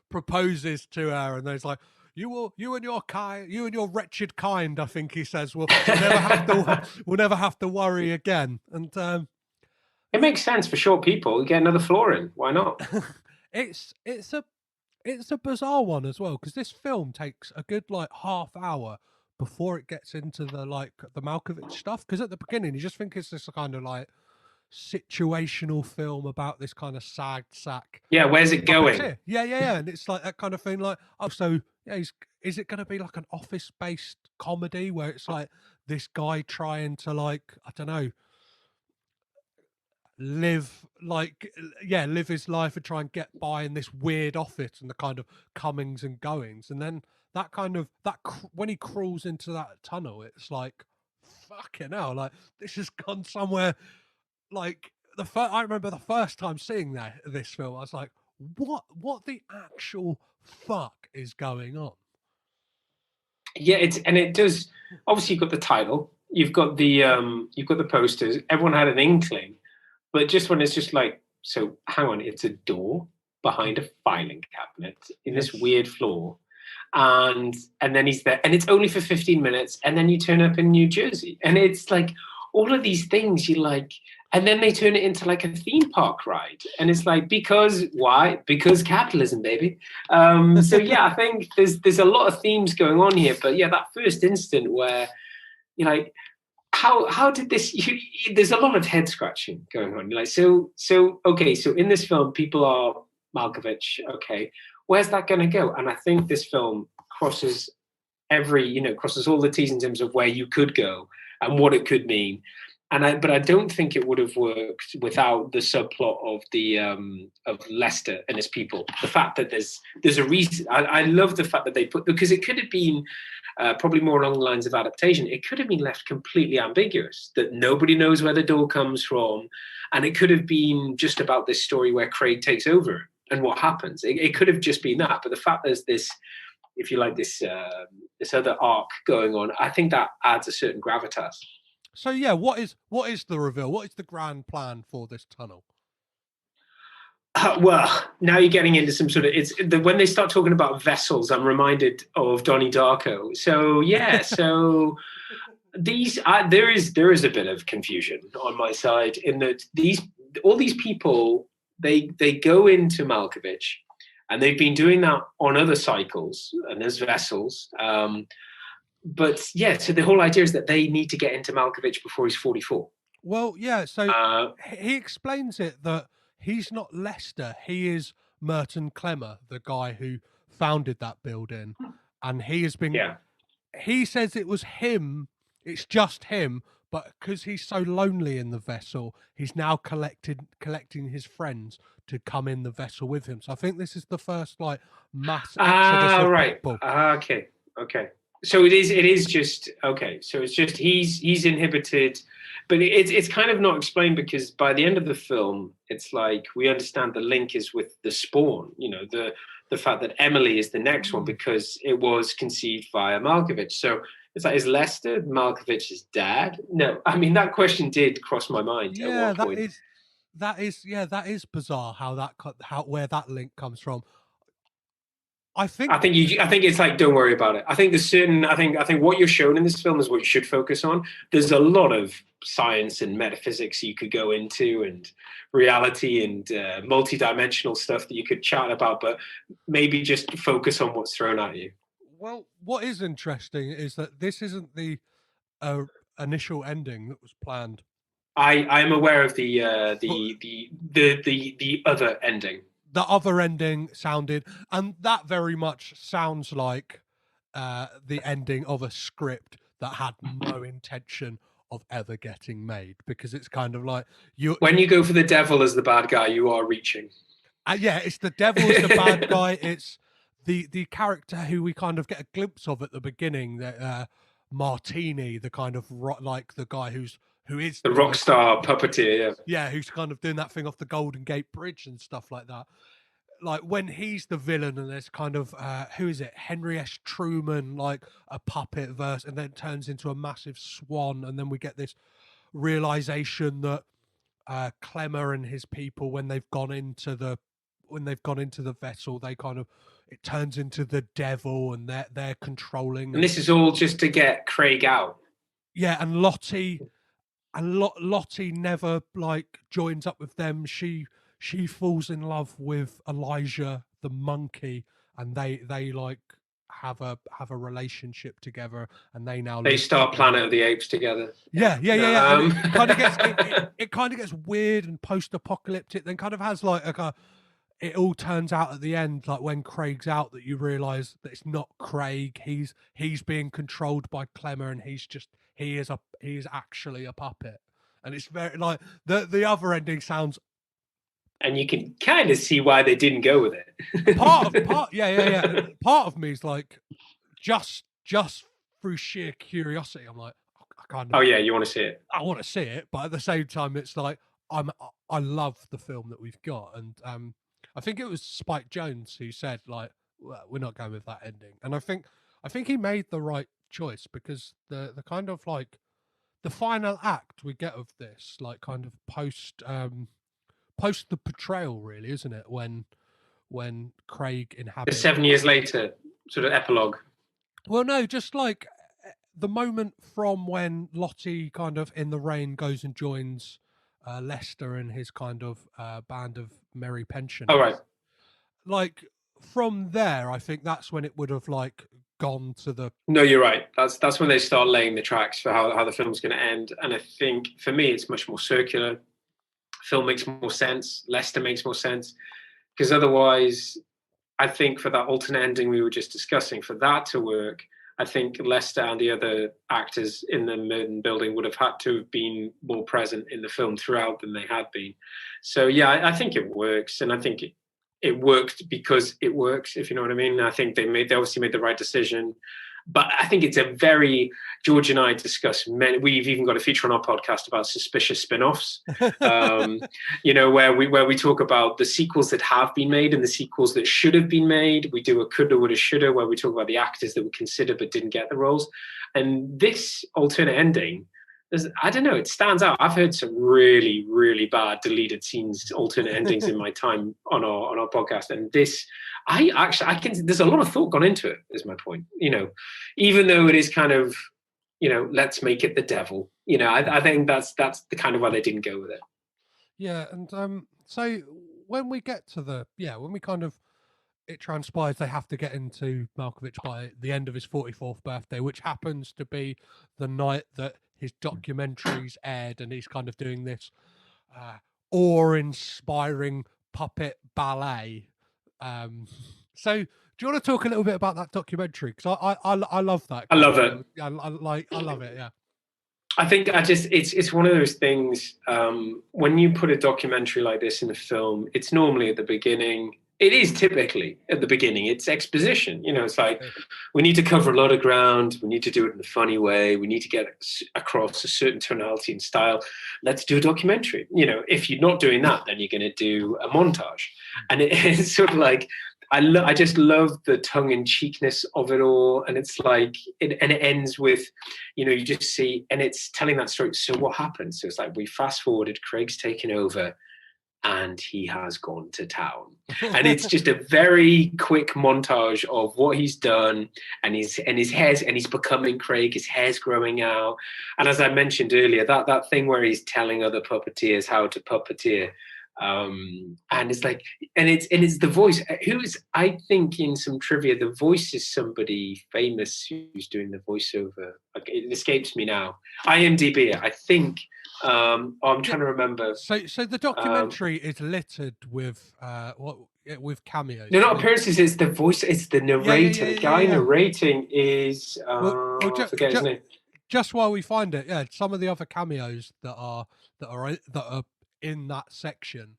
proposes to her, and then he's like, you and your wretched kind, I think he says, we'll never have to worry again. And it makes sense for short people. You get another floor in, why not? it's it's a bizarre one as well, because this film takes a good like half hour before it gets into the Malkovich stuff. Because at the beginning, you just think it's this kind of like situational film about this kind of sad sack. Yeah, where's it going? Yeah. And it's like that kind of thing. Like, oh, so yeah, is it going to be like an office-based comedy where it's like this guy trying to like, I don't know, live his life and try and get by in this weird office and the kind of comings and goings, and then that kind of when he crawls into that tunnel, it's like fucking hell, like this has gone somewhere. Like I remember the first time seeing this film, I was like, what the actual fuck is going on? Yeah, it does. Obviously, you've got the title, you've got the posters. Everyone had an inkling. But just when it's just like, so hang on, it's a door behind a filing cabinet in this weird floor. And then he's there. And it's only for 15 minutes. And then you turn up in New Jersey. And it's like all of these things you like. And then they turn it into like a theme park ride. And it's like, why? Because capitalism, baby. So yeah, I think there's a lot of themes going on here. But yeah, that first instant where you're like, how did this? There's a lot of head scratching going on. You're like, so okay, so in this film, people are Malkovich. Okay, where's that going to go? And I think this film crosses crosses all the T's in terms of where you could go and what it could mean. But I don't think it would have worked without the subplot of Lester and his people. The fact that there's a reason. I love the fact that they because it could have been probably more along the lines of adaptation. It could have been left completely ambiguous, that nobody knows where the door comes from, and it could have been just about this story where Craig takes over and what happens. It could have just been that. But the fact there's this, if you like, this other arc going on, I think that adds a certain gravitas. So yeah, what is the reveal? What is the grand plan for this tunnel? Well, now you're getting into some sort of when they start talking about vessels, I'm reminded of Donnie Darko. So yeah, so there is a bit of confusion on my side in that all these people they go into Malkovich, and they've been doing that on other cycles, and there's vessels. But yeah, so the whole idea is that they need to get into Malkovich before he's 44. Well, yeah, so he explains it that he's not Lester, he is Merton Clemmer, the guy who founded that building. And he has been... Yeah. He says it was him, it's just him, but because he's so lonely in the vessel, he's now collecting his friends to come in the vessel with him. So I think this is the first, like, mass exodus of right. people. Okay. So it is just okay. So it's just he's inhibited, but it's kind of not explained, because by the end of the film, it's like we understand the link is with the spawn. You know, the fact that Emily is the next one because it was conceived via Malkovich. So it's like, is Lester Malkovich's dad? No, I mean that question did cross my mind. Yeah, at one point. that is bizarre where that link comes from. I think it's like, don't worry about it. I think what you're shown in this film is what you should focus on. There's a lot of science and metaphysics you could go into, and reality and multi-dimensional stuff that you could chat about, but maybe just focus on what's thrown at you. Well, what is interesting is that this isn't the initial ending that was planned. I'm aware of the other ending. The other ending sounded, and that very much sounds like the ending of a script that had no intention of ever getting made, because it's kind of like when you go for the devil as the bad guy, you are reaching. Yeah, it's the devil as the bad guy. It's the character who we kind of get a glimpse of at the beginning, that Martini, the kind of like the guy who is the rock star puppeteer, yeah, who's kind of doing that thing off the Golden Gate Bridge and stuff like that. Like when he's the villain, and there's kind of who is it, Henry S. Truman, like a puppet verse, and then it turns into a massive swan, and then we get this realization that Clemmer and his people, when they've gone into the vessel, they kind of, it turns into the devil, and they're controlling. And this is all just to get Craig out. Yeah, and Lottie never like joins up with them. She falls in love with Elijah, the monkey, and they like have a relationship together, and they now They live start together. Planet of the Apes together. Yeah. And it kind of gets Um, it kind of gets weird and post-apocalyptic. Then kind of has like a it all turns out at the end, like when Craig's out, that you realise that it's not Craig. He's being controlled by Clemmer, and he is actually a puppet. And it's very like the other ending sounds. And you can kind of see why they didn't go with it. Yeah. Part of me is like, just through sheer curiosity, I'm like, I kind of. Oh yeah, you want to see it? I want to see it, but at the same time, it's like I love the film that we've got, and I think it was Spike Jonze who said like, well, we're not going with that ending, and I think he made the right choice, because the kind of like the final act we get of this, like kind of post the betrayal, really, isn't it? When Craig inhabits 7 years later, sort of epilogue. Well, no, just like the moment from when Lottie kind of in the rain goes and joins Lester and his kind of band of merry pensioners. Oh, right. Like from there, I think that's when it would have like gone to the. No, you're right. That's when they start laying the tracks for how the film's going to end. And I think for me, it's much more circular. Film makes more sense. Lester makes more sense, because otherwise, I think for that alternate ending we were just discussing, for that to work, I think Lester and the other actors in the Merton building would have had to have been more present in the film throughout than they had been. So yeah, I think it works, and I think it worked because it works, if you know what I mean. I think they obviously made the right decision. But I think it's a very, George and I discuss we've even got a feature on our podcast about suspicious spin-offs, where we talk about the sequels that have been made and the sequels that should have been made. We do a coulda, woulda, shoulda, where we talk about the actors that were considered but didn't get the roles. And this alternate ending, I don't know, it stands out. I've heard some really, really bad deleted scenes, alternate endings in my time on our podcast. And this, there's a lot of thought gone into it, is my point. Even though it is kind of, let's make it the devil. I think that's the kind of why they didn't go with it. Yeah, and so when we get to it transpires they have to get into Malkovich by the end of his 44th birthday, which happens to be the night that his documentaries aired, and he's kind of doing this awe-inspiring puppet ballet. So do you want to talk a little bit about that documentary? Because I love that. I love it. I love it. Yeah. I think it's one of those things. When you put a documentary like this in a film, it's normally at the beginning. It is typically at the beginning. It's exposition. It's like, we need to cover a lot of ground. We need to do it in a funny way. We need to get across a certain tonality and style. Let's do a documentary. If you're not doing that, then you're going to do a montage. And it's sort of like, I just love the tongue-in-cheekness of it all. And it's like, it ends with, you just see, and it's telling that story. So what happens? So it's like, we fast forwarded, Craig's taken over, and he has gone to town. And it's just a very quick montage of what he's done, and his hair's, and he's becoming Craig, his hair's growing out. And as I mentioned earlier, that thing where he's telling other puppeteers how to puppeteer. And it's like, and it's the voice, I think in some trivia, the voice is somebody famous who's doing the voiceover. It escapes me now. IMDb, I think. I'm trying to remember. So the documentary is littered with cameos. No, not appearances. It's the voice. It's the narrator. The guy narrating is. I forget his name. Just while we find it, some of the other cameos that are in that section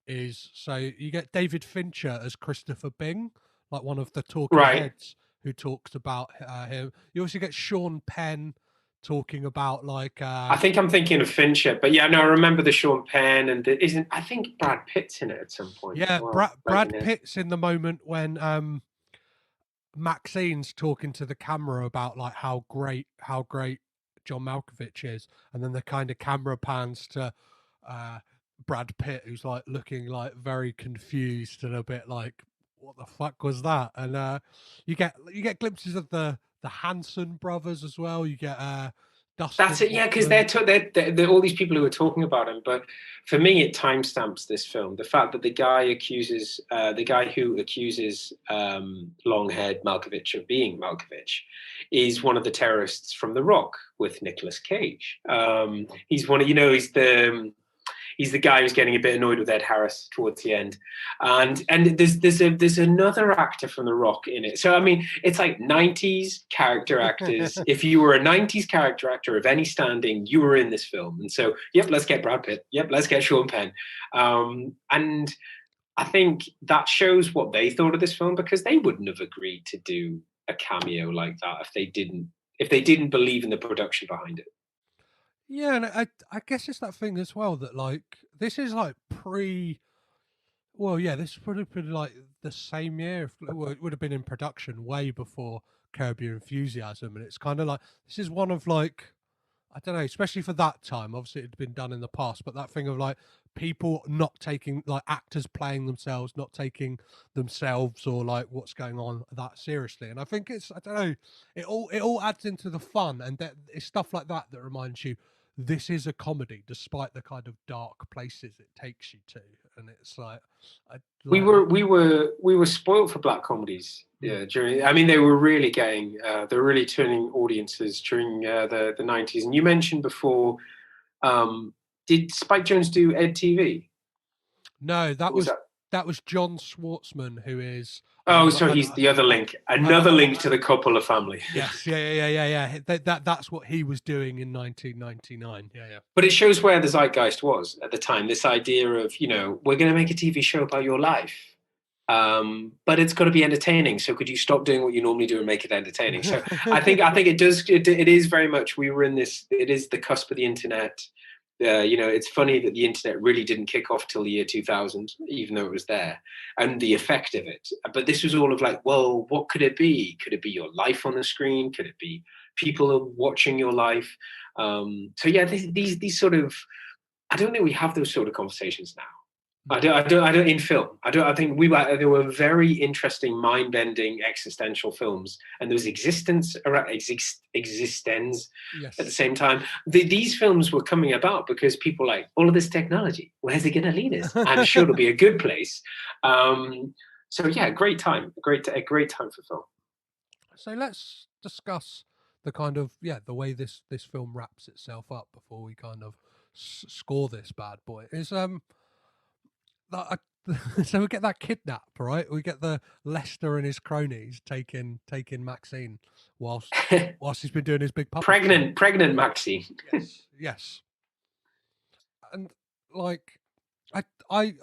is, so you get David Fincher as Christopher Bing, like one of the talking heads who talks about him. You also get Sean Penn talking about like I think I'm thinking of Fincher, but yeah, no, I remember the Sean Penn, and I think Brad Pitt's in it at some point. Yeah, well, Brad Pitt's in the moment when Maxine's talking to the camera about like how great John Malkovich is, and then the kind of camera pans to Brad Pitt, who's like looking like very confused and a bit like, what the fuck was that? And you get glimpses of the Hanson brothers as well. You get Dustin That's it, yeah, because Hoffman. they're all these people who are talking about him. But for me, it timestamps this film. The fact that the guy who accuses long-haired Malkovich of being Malkovich is one of the terrorists from The Rock with Nicolas Cage. He's one of, he's the guy who's getting a bit annoyed with Ed Harris towards the end, and there's another actor from The Rock in it. So I mean, it's like 90s character actors. If you were a 90s character actor of any standing, you were in this film. And so, yep, let's get Brad Pitt. Yep, let's get Sean Penn. And I think that shows what they thought of this film, because they wouldn't have agreed to do a cameo like that if they didn't believe in the production behind it. Yeah, and I guess it's that thing as well that like this is like this would have been like the same year. It would have been in production way before Curb Your Enthusiasm, and it's kind of like this is one of like I don't know, especially for that time. Obviously, it had been done in the past, but that thing of like people not taking like actors playing themselves, not taking themselves or like what's going on that seriously. And I think it's I don't know, it all adds into the fun, and that it's stuff like that that reminds you this is a comedy, despite the kind of dark places it takes you to. And it's like we were spoiled for black comedies. Yeah, they were really turning audiences during the 90s. And you mentioned before, did Spike Jonze do Ed TV? No, that was John Schwartzman, who is. Oh, so he's the other link, link to the Coppola family. Yes, yeah. That's what he was doing in 1999. Yeah. But it shows where the zeitgeist was at the time. This idea of, we're going to make a TV show about your life, but it's got to be entertaining. So could you stop doing what you normally do and make it entertaining? So I think it does. It is very much. We were in this. It is the cusp of the internet. It's funny that the internet really didn't kick off till the year 2000, even though it was there, and the effect of it. But this was all of like, well, what could it be? Could it be your life on the screen? Could it be people watching your life? These sort of, I don't think we have those sort of conversations now. I don't in film. I think there were very interesting, mind-bending, existential films, and there was existence yes. At the same time. These films were coming about because people like, all of this technology, where's it going to lead us? I'm sure it'll be a good place. Great time, a great time for film. So let's discuss the kind of the way this film wraps itself up before we kind of score this bad boy. Is so we get that kidnap, right? We get the Lester and his cronies taking Maxine whilst he's been doing his big puppet. Pregnant Maxine. Yes. And like we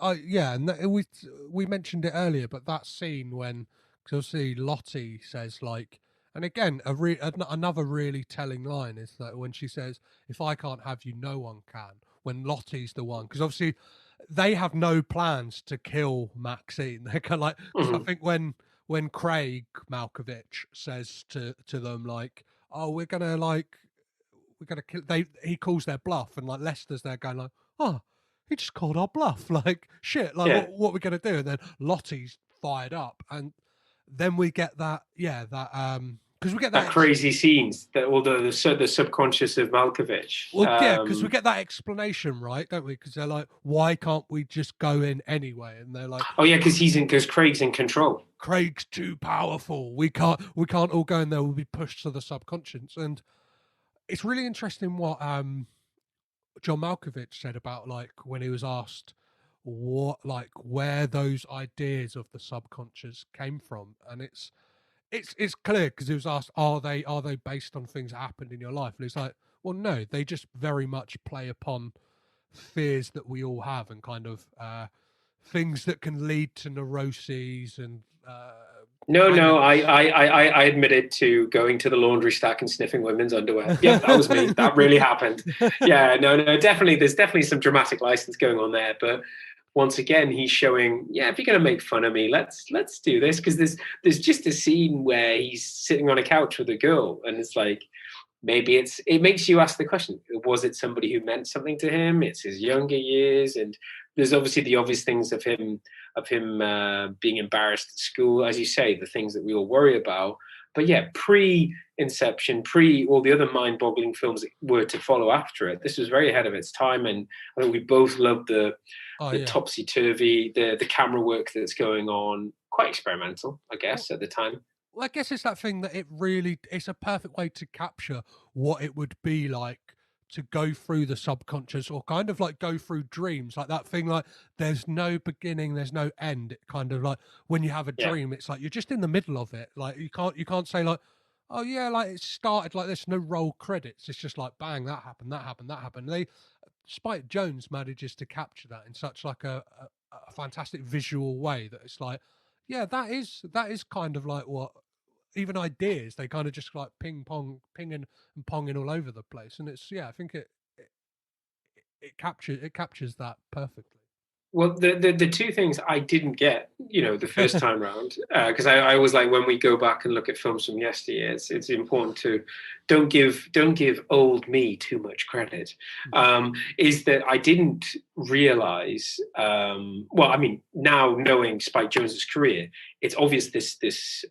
mentioned it earlier, but that scene when, because obviously Lottie says like, and again another really telling line is that when she says, "If I can't have you, no one can." When Lottie's the one, because obviously they have no plans to kill Maxine. They're kind of like, I think when Craig Malkovich says to them like, "Oh, we're gonna kill," he calls their bluff, and like Lester's there going like, "Oh, he just called our bluff." Like shit. Like what we're gonna do? And then Lottie's fired up, and then we get that because we get that crazy scenes, that all the subconscious of Malkovich. Well, because we get that explanation, right? Don't we? Because they're like, "Why can't we just go in anyway?" And they're like, "Oh yeah, because Craig's in control. Craig's too powerful. We can't all go in there. We'll be pushed to the subconscious." And it's really interesting what John Malkovich said about like when he was asked where those ideas of the subconscious came from, and it's clear because he was asked, are they based on things that happened in your life? And it's like, well, no, they just very much play upon fears that we all have, and kind of things that can lead to neuroses and. I admitted to going to the laundry stack and sniffing women's underwear. Yeah, that was me. That really happened. Yeah, no, definitely. There's definitely some dramatic license going on there, but. Once again, he's showing, if you're going to make fun of me, let's do this, because there's just a scene where he's sitting on a couch with a girl, and it's like, maybe it makes you ask the question, was it somebody who meant something to him? It's his younger years, and there's obviously the obvious things of him being embarrassed at school, as you say, the things that we all worry about. But yeah, pre-Inception, pre all the other mind-boggling films that were to follow after it, this was very ahead of its time. And I think we both loved the topsy-turvy, the camera work that's going on. Quite experimental, I guess, at the time. Well, I guess it's that thing that it's a perfect way to capture what it would be like to go through the subconscious, or kind of like go through dreams, like that thing, like there's no beginning, there's no end. It kind of like when you have a dream, it's like you're just in the middle of it. Like you can't say like, oh yeah, like it started like this, no roll credits. It's just like bang, that happened. Spike Jonze manages to capture that in such like a fantastic visual way that it's like, yeah, that is kind of like what even ideas, they kind of just like pinging and ponging all over the place. And it's, I think it captures that perfectly. Well, the two things I didn't get, the first time round, because I always like when we go back and look at films from yesteryear, it's important to don't give old me too much credit. Is that I didn't realize. Now knowing Spike Jonze's career, it's obvious this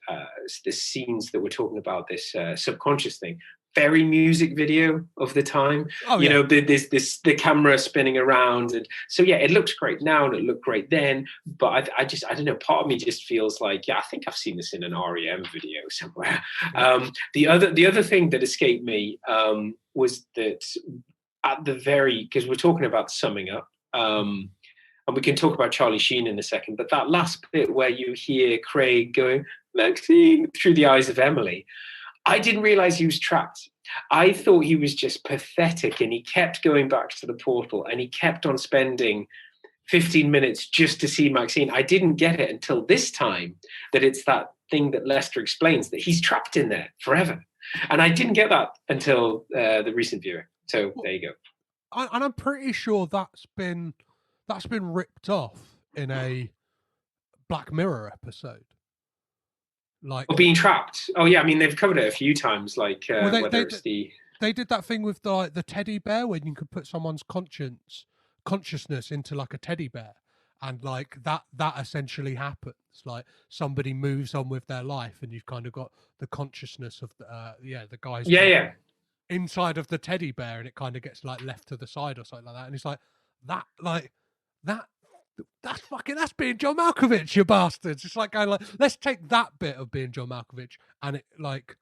scenes that we're talking about, this subconscious thing. Very music video of the time. The camera spinning around, and so it looks great now and it looked great then, but I don't know, part of me just feels like I think I've seen this in an REM video somewhere. The other thing that escaped me was that at the because we're talking about summing up, and we can talk about Charlie Sheen in a second, but that last bit where you hear Craig going, Maxine, through the eyes of Emily, I didn't realize he was trapped. I thought he was just pathetic, and he kept going back to the portal, and he kept on spending 15 minutes just to see Maxine. I didn't get it until this time, that it's that thing that Lester explains, that he's trapped in there forever. And I didn't get that until the recent viewing. So there you go. And I'm pretty sure that's been ripped off in a Black Mirror episode. Like being trapped. Oh yeah, I mean they've covered it a few times. Like they did that thing with the teddy bear, when you could put someone's consciousness into like a teddy bear, and like that essentially happens. Like somebody moves on with their life, and you've kind of got the consciousness of the guys inside of the teddy bear, and it kind of gets like left to the side or something like that. And it's like that. That's being John Malkovich, you bastards. It's like going like, let's take that bit of being John Malkovich, and it like,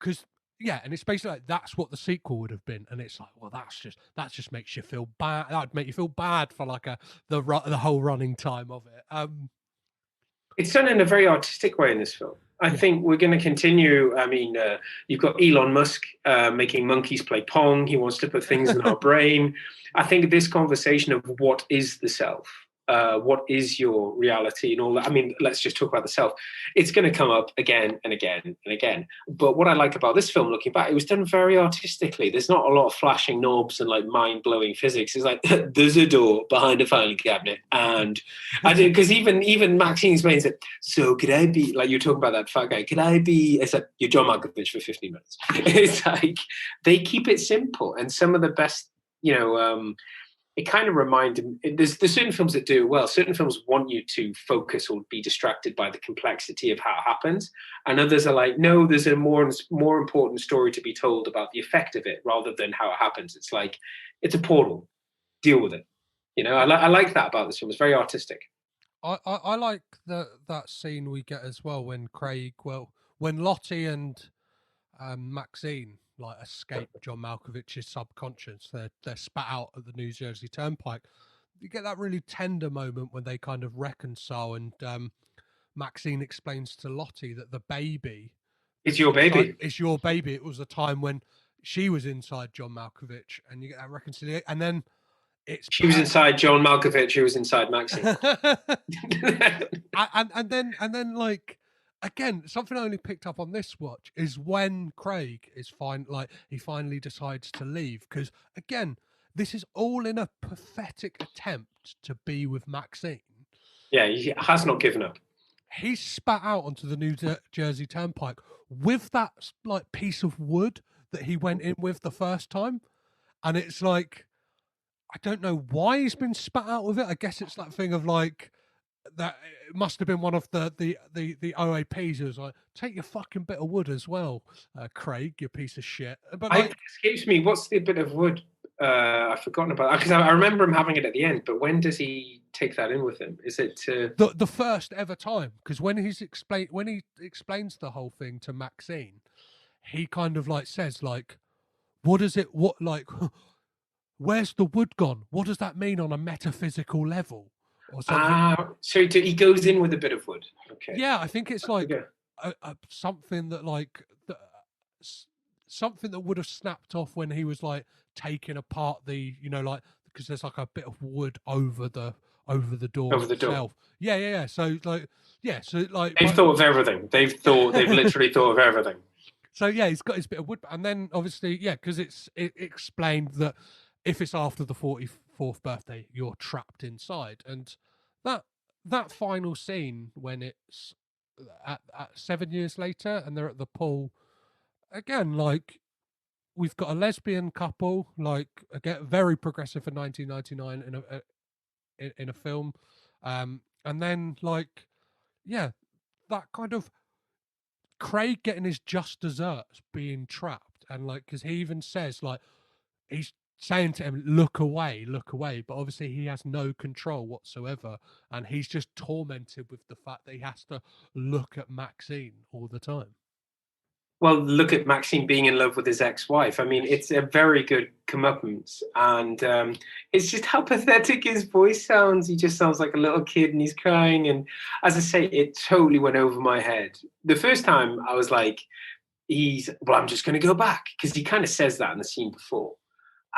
because and it's basically like that's what the sequel would have been, and it's like, well, that just makes you feel bad. That would make you feel bad for like the whole running time of it. It's done in a very artistic way in this film. I think we're going to continue. I mean, you've got Elon Musk making monkeys play Pong. He wants to put things in our brain. I think this conversation of what is the self, what is your reality and all that. I mean, let's just talk about the self. It's going to come up again and again and again. But what I like about this film, looking back, it was done very artistically. There's not a lot of flashing knobs and like mind-blowing physics. It's like, there's a door behind a filing cabinet. And I did, because even Maxine explains it. So could I be, like you're talking about that fat guy, could I be, it's like, you're John Malkovich for 15 minutes. It's like, they keep it simple. And some of the best, it kind of reminded me, there's certain films that do it well. Certain films want you to focus or be distracted by the complexity of how it happens. And others are like, no, there's a more important story to be told about the effect of it rather than how it happens. It's like, it's a portal. Deal with it. I like that about this film. It's very artistic. I like that scene we get as well when when Lottie and Maxine like escape John Malkovich's subconscious. They're spat out at the New Jersey Turnpike. You get that really tender moment when they kind of reconcile, and Maxine explains to Lottie that the baby, it's your baby. It's your baby. It was a time when she was inside John Malkovich, and you get that reconciliation. And then she was inside John Malkovich, who was inside Maxine. and then like, again, something I only picked up on this watch is when Craig is he finally decides to leave, because again, this is all in a pathetic attempt to be with Maxine. Yeah, he has not given up. He's spat out onto the New Jersey Turnpike with that like piece of wood that he went in with the first time, and it's like, I don't know why he's been spat out with it. I guess it's that thing of like, that it must have been one of the OAPs who was like, take your fucking bit of wood as well, Craig, you piece of shit. But like, It escapes me. What's the bit of wood? I've forgotten about that because I remember him having it at the end. But when does he take that in with him? Is it the first ever time? Because when he explains the whole thing to Maxine, he kind of like says like, what is it? What like? Where's the wood gone? What does that mean on a metaphysical level? Or something. So he goes in with a bit of wood. Okay. Yeah, I think it's like something that like something that would have snapped off when he was like taking apart the, like, because there's like a bit of wood over the door itself. Yeah. So like, they've thought of everything. They've literally thought of everything. So yeah, he's got his bit of wood, and then obviously because it explained that if it's after the 44th birthday, you're trapped inside, and that final scene when it's at 7 years later and they're at the pool again, like we've got a lesbian couple, like again very progressive for 1999 in a film, and then like that kind of Craig getting his just desserts being trapped, and like because he even says like he's saying to him, look away, but obviously he has no control whatsoever, and he's just tormented with the fact that he has to look at Maxine all the time. Well, look at Maxine being in love with his ex-wife. I mean, it's a very good comeuppance, and it's just how pathetic his voice sounds. He just sounds like a little kid, and he's crying. And as I say, it totally went over my head. The first time I was like, I'm just going to go back, because he kind of says that in the scene before.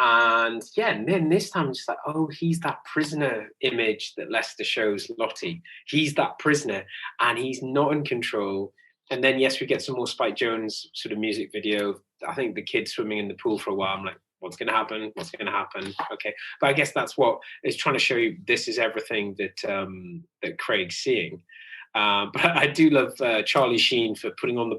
And then this time I'm just like, oh, he's that prisoner image that Lester shows Lottie. He's that prisoner, and he's not in control. And then, yes, we get some more Spike Jonze sort of music video. I think the kid swimming in the pool for a while. I'm like, what's going to happen? What's going to happen? Okay. But I guess that's what it's trying to show you. This is everything that Craig's seeing. But I do love Charlie Sheen for putting on the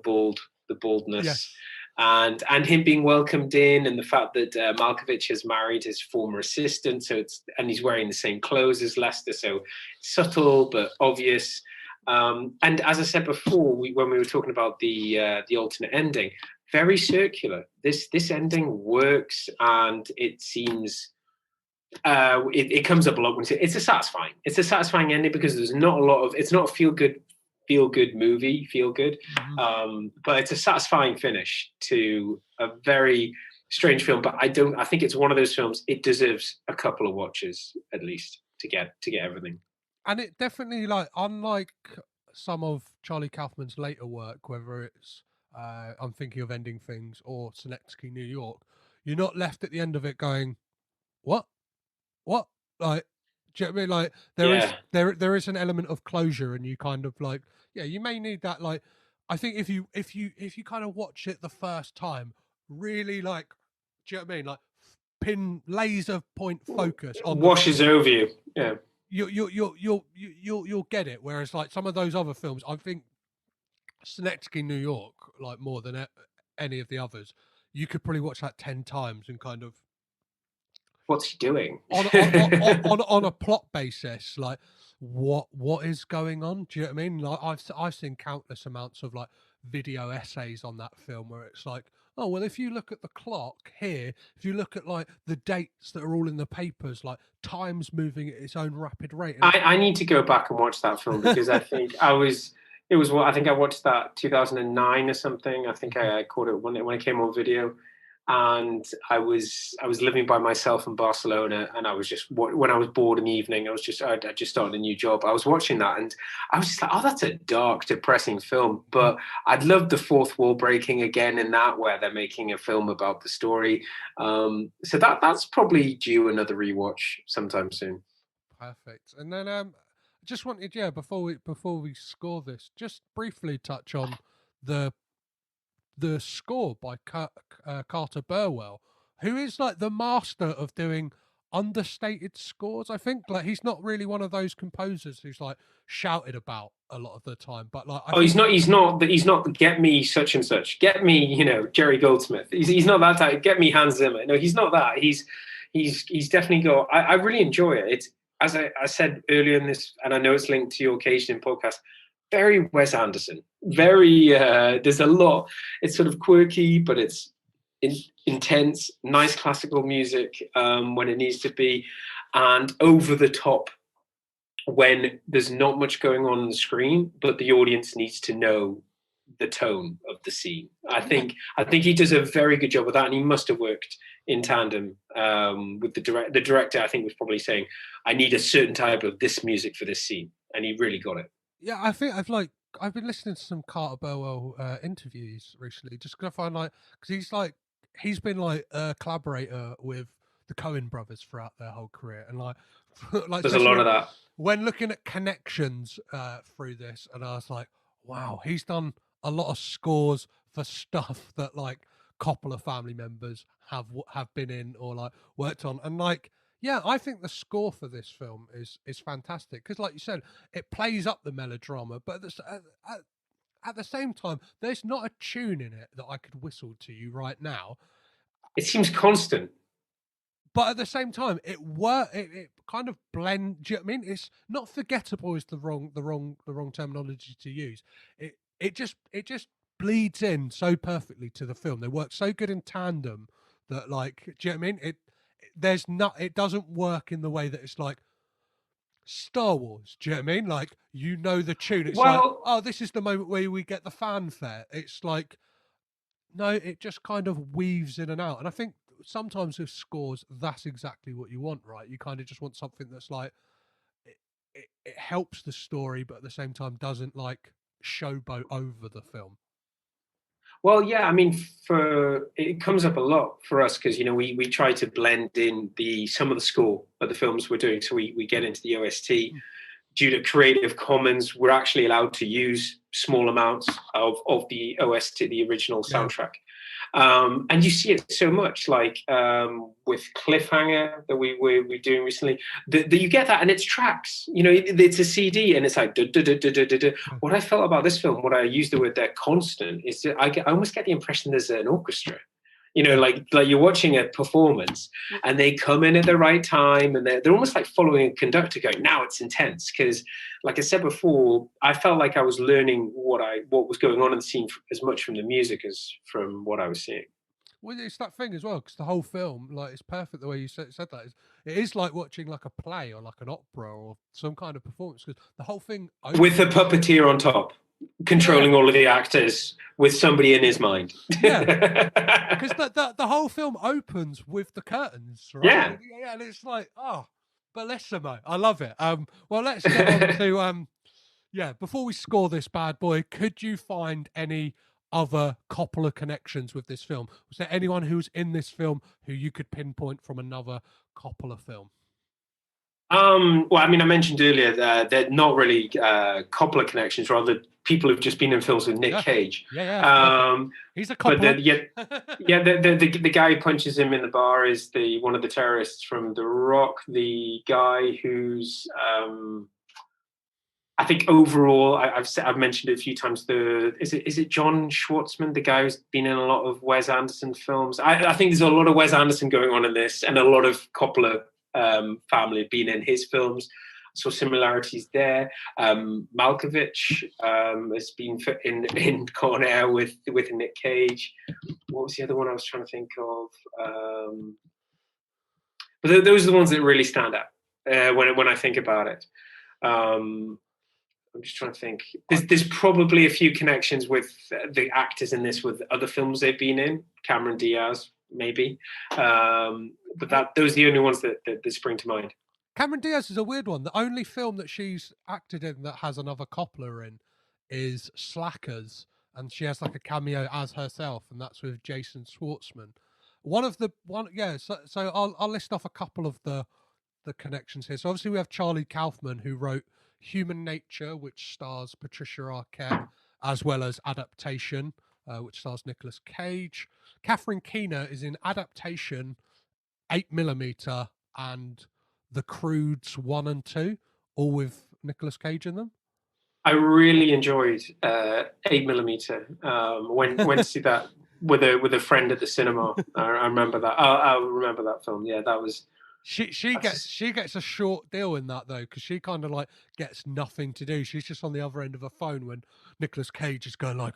baldness. Yes. And him being welcomed in, and the fact that Malkovich has married his former assistant. And he's wearing the same clothes as Lester. So subtle, but obvious. And as I said before, when we were talking about the alternate ending, very circular. This ending works, and it seems it comes up a lot when it's satisfying. It's a satisfying ending because there's not a lot of. It's not a feel good movie, mm-hmm. But it's a satisfying finish to a very strange film. But I think it's one of those films. It deserves a couple of watches at least to get everything. And it definitely, like, unlike some of Charlie Kaufman's later work, whether it's I'm Thinking of Ending Things or Synecdoche, New York, you're not left at the end of it going, what? Like, do you know what I mean? Like, there is an element of closure, and you kind of like, you may need that. Like, I think if you kind of watch it the first time, really, like, do you know what I mean? Like, pin laser point focus on washes over you. Yeah. You'll get it. Whereas like some of those other films, I think Synecdoche, New York, like more than any of the others, you could probably watch that 10 times and kind of what's he doing on a plot basis. Like what is going on? Do you know what I mean? Like I've seen countless amounts of like video essays on that film where it's like, oh, well, if you look at the clock here, if you look at like the dates that are all in the papers, like time's moving at its own rapid rate. I need to go back and watch that film because I think I watched that 2009 or something. I think I caught it when it came on video. And I was living by myself in Barcelona, and I was just, when I was bored in the evening, I just started a new job. I was watching that, and I was just like, oh, that's a dark, depressing film. But I'd love the fourth wall breaking again in that, where they're making a film about the story. So that's probably due another rewatch sometime soon. Perfect. And then I just wanted, before we score this, just briefly touch on the score by Carter Burwell, who is like the master of doing understated scores. I think like he's not really one of those composers who's like shouted about a lot of the time, but like he's not get me such and such, get me Jerry Goldsmith. He's not that type. Get me Hans Zimmer. No, he's not that. He's definitely got. I really enjoy it. as I said earlier in this, and I know it's linked to your Occasioning podcast, very Wes Anderson. Very, there's a lot. It's sort of quirky, but it's intense, nice classical music when it needs to be, and over the top when there's not much going on the screen, but the audience needs to know the tone of the scene. I think he does a very good job of that, and he must have worked in tandem with the director. The director, I think, was probably saying, "I need a certain type of this music for this scene," and he really got it. Yeah, I think I've been listening to some Carter Burwell interviews recently, just because I find because he's been like a collaborator with the Coen brothers throughout their whole career, and like there's a lot of that. When looking at connections through this, and I was like, wow, he's done a lot of scores for stuff that like Coppola family members have been in or like worked on, and like. Yeah, I think the score for this film is fantastic because, like you said, it plays up the melodrama, but at the same time, there's not a tune in it that I could whistle to you right now. It seems constant, but at the same time, it kind of blend. Do you know what I mean? It's not forgettable is the wrong terminology to use. It just bleeds in so perfectly to the film. They work so good in tandem that, like, do you know what I mean? It doesn't work in the way that it's like Star Wars. Do you know what I mean? Like, you know the tune. It's like, oh, this is the moment where we get the fanfare. It's like, no, it just kind of weaves in and out. And I think sometimes with scores, that's exactly what you want, right? You kind of just want something that's like, it helps the story, but at the same time doesn't like showboat over the film. Well, yeah, I mean, it comes up a lot for us because, you know, we try to blend in some of the score of the films we're doing. So we get into the OST. Due to Creative Commons, we're actually allowed to use small amounts of the OST, the original soundtrack. And you see it so much, like with Cliffhanger that we're doing recently, that you get that and it's tracks. You know, it's a CD and it's like, What I felt about this film, what I used the word there, constant, is that I almost get the impression there's an orchestra. You know, like you're watching a performance and they come in at the right time and they're almost like following a conductor going, now it's intense. Because like I said before, I felt like I was learning what was going on in the scene as much from the music as from what I was seeing. Well, it's that thing as well, because the whole film, like, it's perfect the way you said that. It is like watching like a play or like an opera or some kind of performance, because the whole thing... With a puppeteer on top. Controlling all of the actors with somebody in his mind. Yeah, because the whole film opens with the curtains, right? Yeah, and it's like, oh, bellissimo. I love it. Well, let's get on to before we score this bad boy, could you find any other Coppola connections with this film? Was there anyone who's in this film who you could pinpoint from another Coppola film? Well, I mean, I mentioned earlier that they're not really Coppola connections, rather people who've just been in films with Nick Cage. He's a Coppola. The guy who punches him in the bar is one of the terrorists from The Rock. The guy who's, I think overall, I've mentioned it a few times. Is it John Schwartzman, the guy who's been in a lot of Wes Anderson films? I think there's a lot of Wes Anderson going on in this, and a lot of Coppola family being in his films, so similarities there. Malkovich has been in Con Air with Nick Cage. What was the other one I was trying to think of? But those are the ones that really stand out when I think about it. I'm just trying to think. There's probably a few connections with the actors in this with other films they've been in. Cameron Diaz, maybe. But those are the only ones that spring to mind. Cameron Diaz is a weird one. The only film that she's acted in that has another Coppola in is Slackers, and she has like a cameo as herself, and that's with Jason Schwartzman. So I'll list off a couple of the connections here. So obviously we have Charlie Kaufman, who wrote Human Nature, which stars Patricia Arquette, as well as Adaptation, which stars Nicolas Cage. Catherine Keener is in Adaptation, 8mm, and The Croods 1 and 2, all with Nicolas Cage in them. I really enjoyed 8mm. Went to see that with a friend at the cinema. I remember that. I remember that film. Yeah, that was She gets a short deal in that though, because she kind of like gets nothing to do. She's just on the other end of a phone when Nicolas Cage is going like,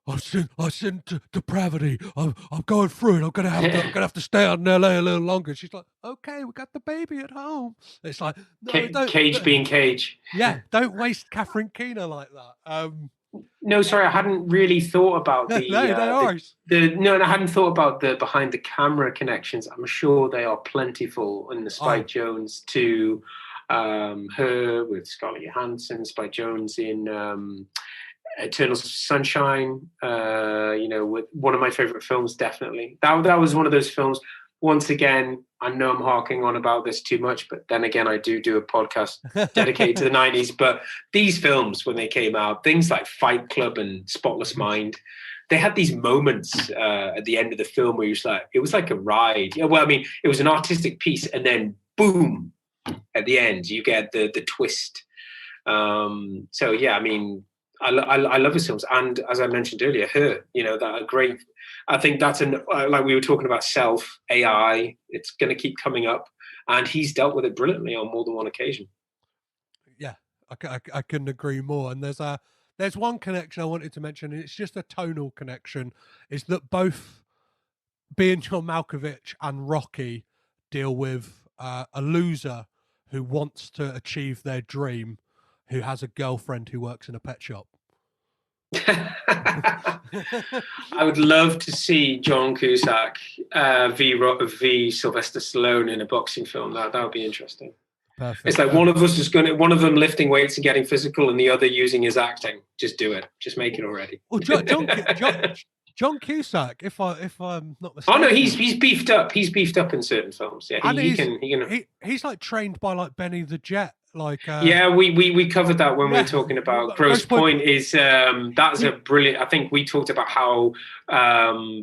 "I've seen depravity. I'm going through it. I'm gonna have to stay out in LA a little longer." She's like, "Okay, we got the baby at home." It's like, no, Cage being Cage. Yeah, don't waste Catherine Keener like that. No, sorry, I hadn't really thought about the. No, I hadn't thought about the behind the camera connections. I'm sure they are plentiful in the Spike Jonze to her with Scarlett Johansson, Spike Jonze in Eternal Sunshine. With one of my favorite films, definitely. That was one of those films. Once again, I know I'm harking on about this too much, but then again, I do a podcast dedicated to the 90s. But these films, when they came out, things like Fight Club and Spotless Mind, they had these moments at the end of the film where it was like a ride. Well, I mean, it was an artistic piece, and then boom, at the end, you get the twist. So yeah, I mean, I love his films, and as I mentioned earlier, her, that are great. I think that's like we were talking about self AI. It's going to keep coming up, and he's dealt with it brilliantly on more than one occasion. Yeah, I couldn't agree more. And there's one connection I wanted to mention, and it's just a tonal connection. Is that both being John Malkovich and Rocky deal with a loser who wants to achieve their dream, who has a girlfriend who works in a pet shop. I would love to see John Cusack v Sylvester Stallone in a boxing film. That would be interesting. Perfect. It's like one of them lifting weights and getting physical, and the other using his acting. Just do it. Just make it already. Well, John Cusack, if I'm not mistaken. Oh no, he's beefed up. He's beefed up in certain films. Yeah, he can. He's like trained by like Benny the Jet. Like yeah, we covered that when we were talking about Grosse Pointe. Is that's a brilliant. I think we talked about how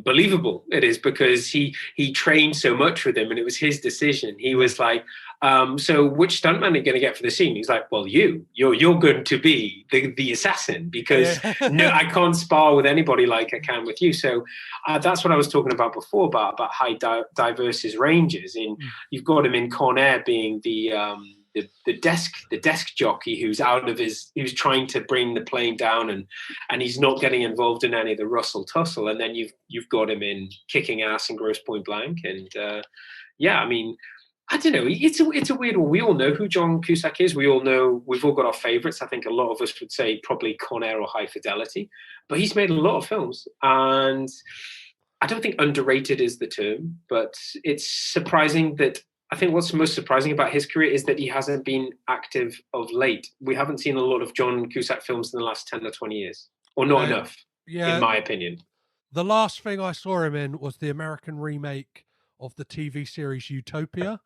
believable it is because he trained so much with him, and it was his decision. He was like, so which stuntman are you going to get for the scene? He's like, well, you're going to be the assassin because no, I can't spar with anybody like I can with you. So that's what I was talking about before about how diverse his range is. You've got him in Con Air being the desk jockey who's who's trying to bring the plane down and he's not getting involved in any of the rustle tussle, and then you've got him in Kicking Ass and Grosse Pointe Blank, and yeah, I mean, I don't know, it's a weird one. We all know who John Cusack is. We've all got our favorites. I think a lot of us would say probably Con Air or High Fidelity, but he's made a lot of films, and I don't think underrated is the term, but it's surprising that. I think what's most surprising about his career is that he hasn't been active of late. We haven't seen a lot of John Cusack films in the last 10 or 20 years, or not enough, in my opinion. The last thing I saw him in was the American remake of the TV series Utopia.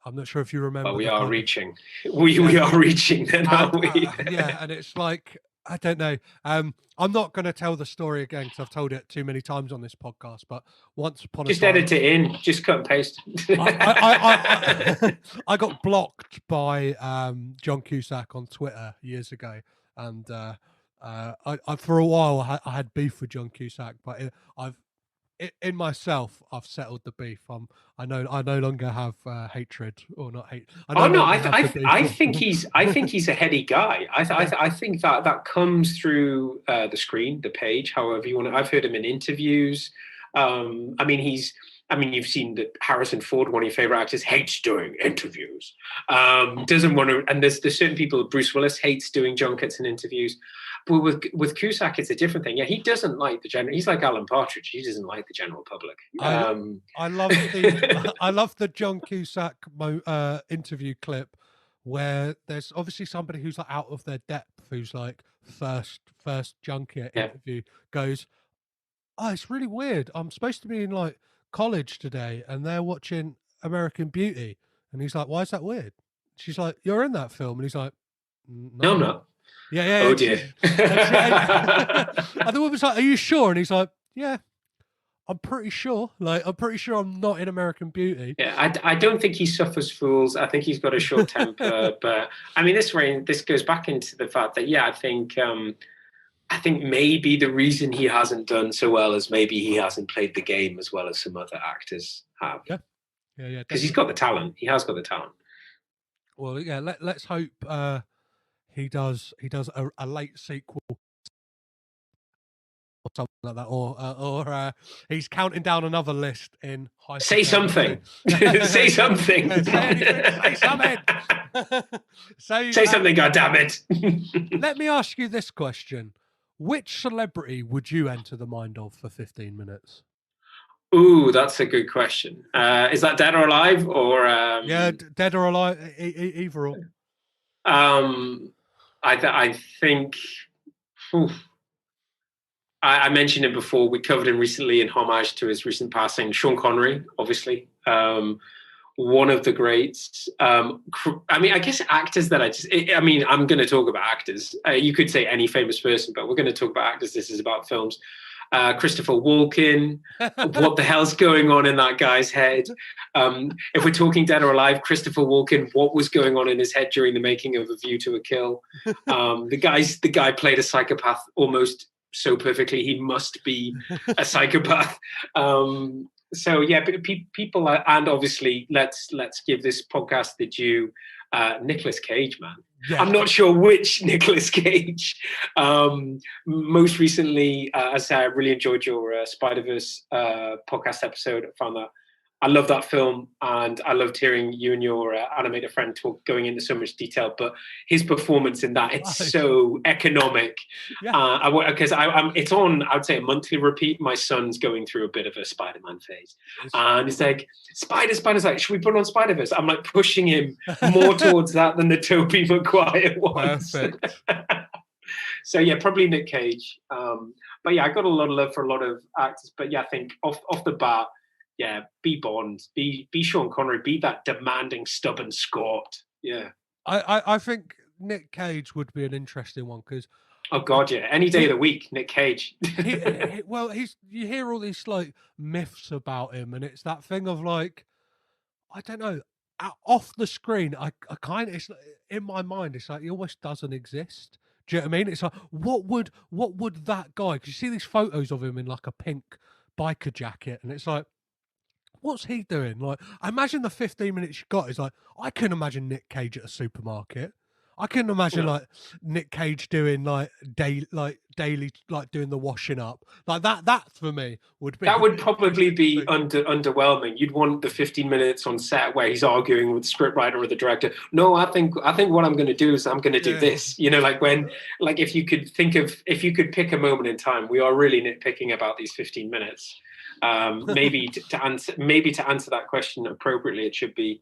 I'm not sure if you remember. Well, we are reaching. We are reaching then, aren't we? Yeah, and it's like, I don't know. I'm not going to tell the story again because I've told it too many times on this podcast. But once upon a time, just edit it in, just cut and paste. I got blocked by John Cusack on Twitter years ago, and I for a while I had beef with John Cusack, but in myself, I've settled the beef. I no longer have hatred, or not hate. I think he's a heady guy. I think that comes through the screen, the page, however you want to. I've heard him in interviews. I mean, you've seen that Harrison Ford, one of your favorite actors, hates doing interviews. Doesn't want to, and there's certain people. Bruce Willis hates doing junkets and interviews. But with Cusack, it's a different thing. Yeah, he doesn't like the general. He's like Alan Partridge. He doesn't like the general public. I love the John Cusack interview clip where there's obviously somebody who's like out of their depth, who's like first junket interview goes, "Oh, it's really weird. I'm supposed to be in like college today, and they're watching American Beauty." And he's like, "Why is that weird?" She's like, "You're in that film." And he's like, "No, I'm not." Yeah. Oh dear. And the woman's like, "Are you sure?" And he's like, "Yeah, I'm pretty sure. Like, I'm pretty sure I'm not in American Beauty." Yeah, I don't think he suffers fools. I think he's got a short temper. But I mean, this goes back into the fact that I think maybe the reason he hasn't done so well is maybe he hasn't played the game as well as some other actors have. Yeah. Yeah, because he's got the talent. He has got the talent. Well, yeah. Let's hope he does a late sequel or something like that, or he's counting down another list in high. Say something. Say something. Say anything. Say something. Say something. God damn it. Let me ask you this question: which celebrity would you enter the mind of for 15 minutes? Ooh, that's a good question. Is that dead or alive, or yeah, dead or alive, either or. I think. Oof. I mentioned him before. We covered him recently in homage to his recent passing. Sean Connery, obviously, one of the greats. I mean, I guess actors that I'm going to talk about actors. You could say any famous person, but we're going to talk about actors. This is about films. Christopher Walken. What the hell's going on in that guy's head? If we're talking dead or alive, Christopher Walken, what was going on in his head during the making of A View to a Kill? The guy played a psychopath almost so perfectly. He must be a psychopath. So yeah, people are, and obviously let's give this podcast the due. Nicolas Cage, man. Yeah. I'm not sure which Nicolas Cage. Most recently, as I said, I really enjoyed your Spider-Verse podcast episode. I found that I love that film, and I loved hearing you and your animator friend talk, going into so much detail. But his performance in that, it's so economic. Yeah. Because it's on, I would say, a monthly repeat. My son's going through a bit of a Spider-Man phase, and it's like Spider's like, should we put on Spider-Verse? I'm like pushing him more towards that than the Tobey Maguire ones. Perfect. So yeah, probably Nick Cage. But yeah, I got a lot of love for a lot of actors. But yeah, I think off the bat. Yeah, be Bond, be Sean Connery, be that demanding, stubborn Scot. Yeah, I think Nick Cage would be an interesting one because. Oh God, yeah! Any day of the week, Nick Cage. You hear all these like myths about him, and it's that thing of like, I don't know, off the screen. I kind of, it's in my mind, it's like he almost doesn't exist. Do you know what I mean? It's like what would that guy? Because you see these photos of him in like a pink biker jacket, and it's like. What's he doing? Like, I imagine the 15 minutes you got is like, I couldn't imagine Nick Cage at a supermarket. I couldn't imagine like Nick Cage doing like daily, like doing the washing up like that. That for me would be. That would probably be underwhelming. You'd want the 15 minutes on set where he's arguing with the scriptwriter or the director. No, I think what I'm going to do is I'm going to do this. You know, like if you could pick a moment in time, we are really nitpicking about these 15 minutes. Maybe to answer that question appropriately, it should be,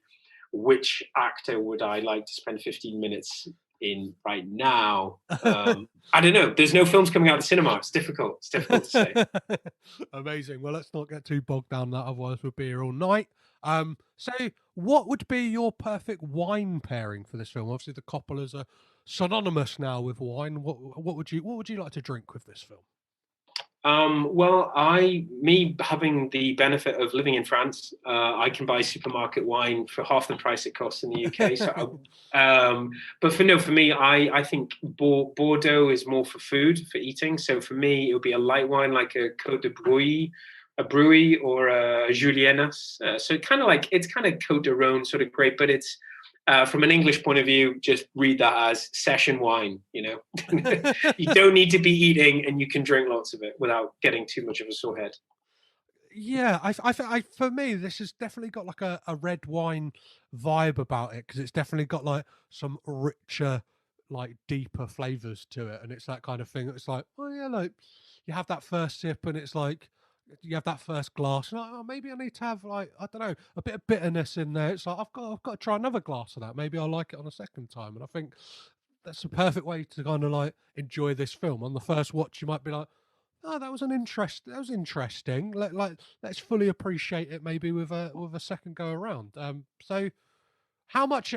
which actor would I like to spend 15 minutes in right now? I don't know. There's no films coming out of the cinema. It's difficult to say. Amazing. Well, let's not get too bogged down that, otherwise we'll be here all night. So what would be your perfect wine pairing for this film? Obviously the Coppolas are synonymous now with wine. What would you like to drink with this film? Well, me having the benefit of living in France, I can buy supermarket wine for half the price it costs in the UK. So, but for me, I think Bordeaux is more for food, for eating. So for me, it would be a light wine like a Côte de Brouilly, or a Juliennas. So it's kind of Côte de Rhone sort of great, but it's. From an English point of view, just read that as session wine. You know, you don't need to be eating, and you can drink lots of it without getting too much of a sore head. Yeah, I for me, this has definitely got like a red wine vibe about it because it's definitely got like some richer, like deeper flavors to it, and it's that kind of thing. It's like, oh yeah, like you have that first sip, and it's like. You have that first glass, and like, oh, maybe I need to have like I don't know a bit of bitterness in there. It's like I've got to try another glass of that. Maybe I'll like it on a second time. And I think that's a perfect way to kind of like enjoy this film. On the first watch, you might be like, oh, that was interesting. Let's fully appreciate it maybe with a second go around. So how much?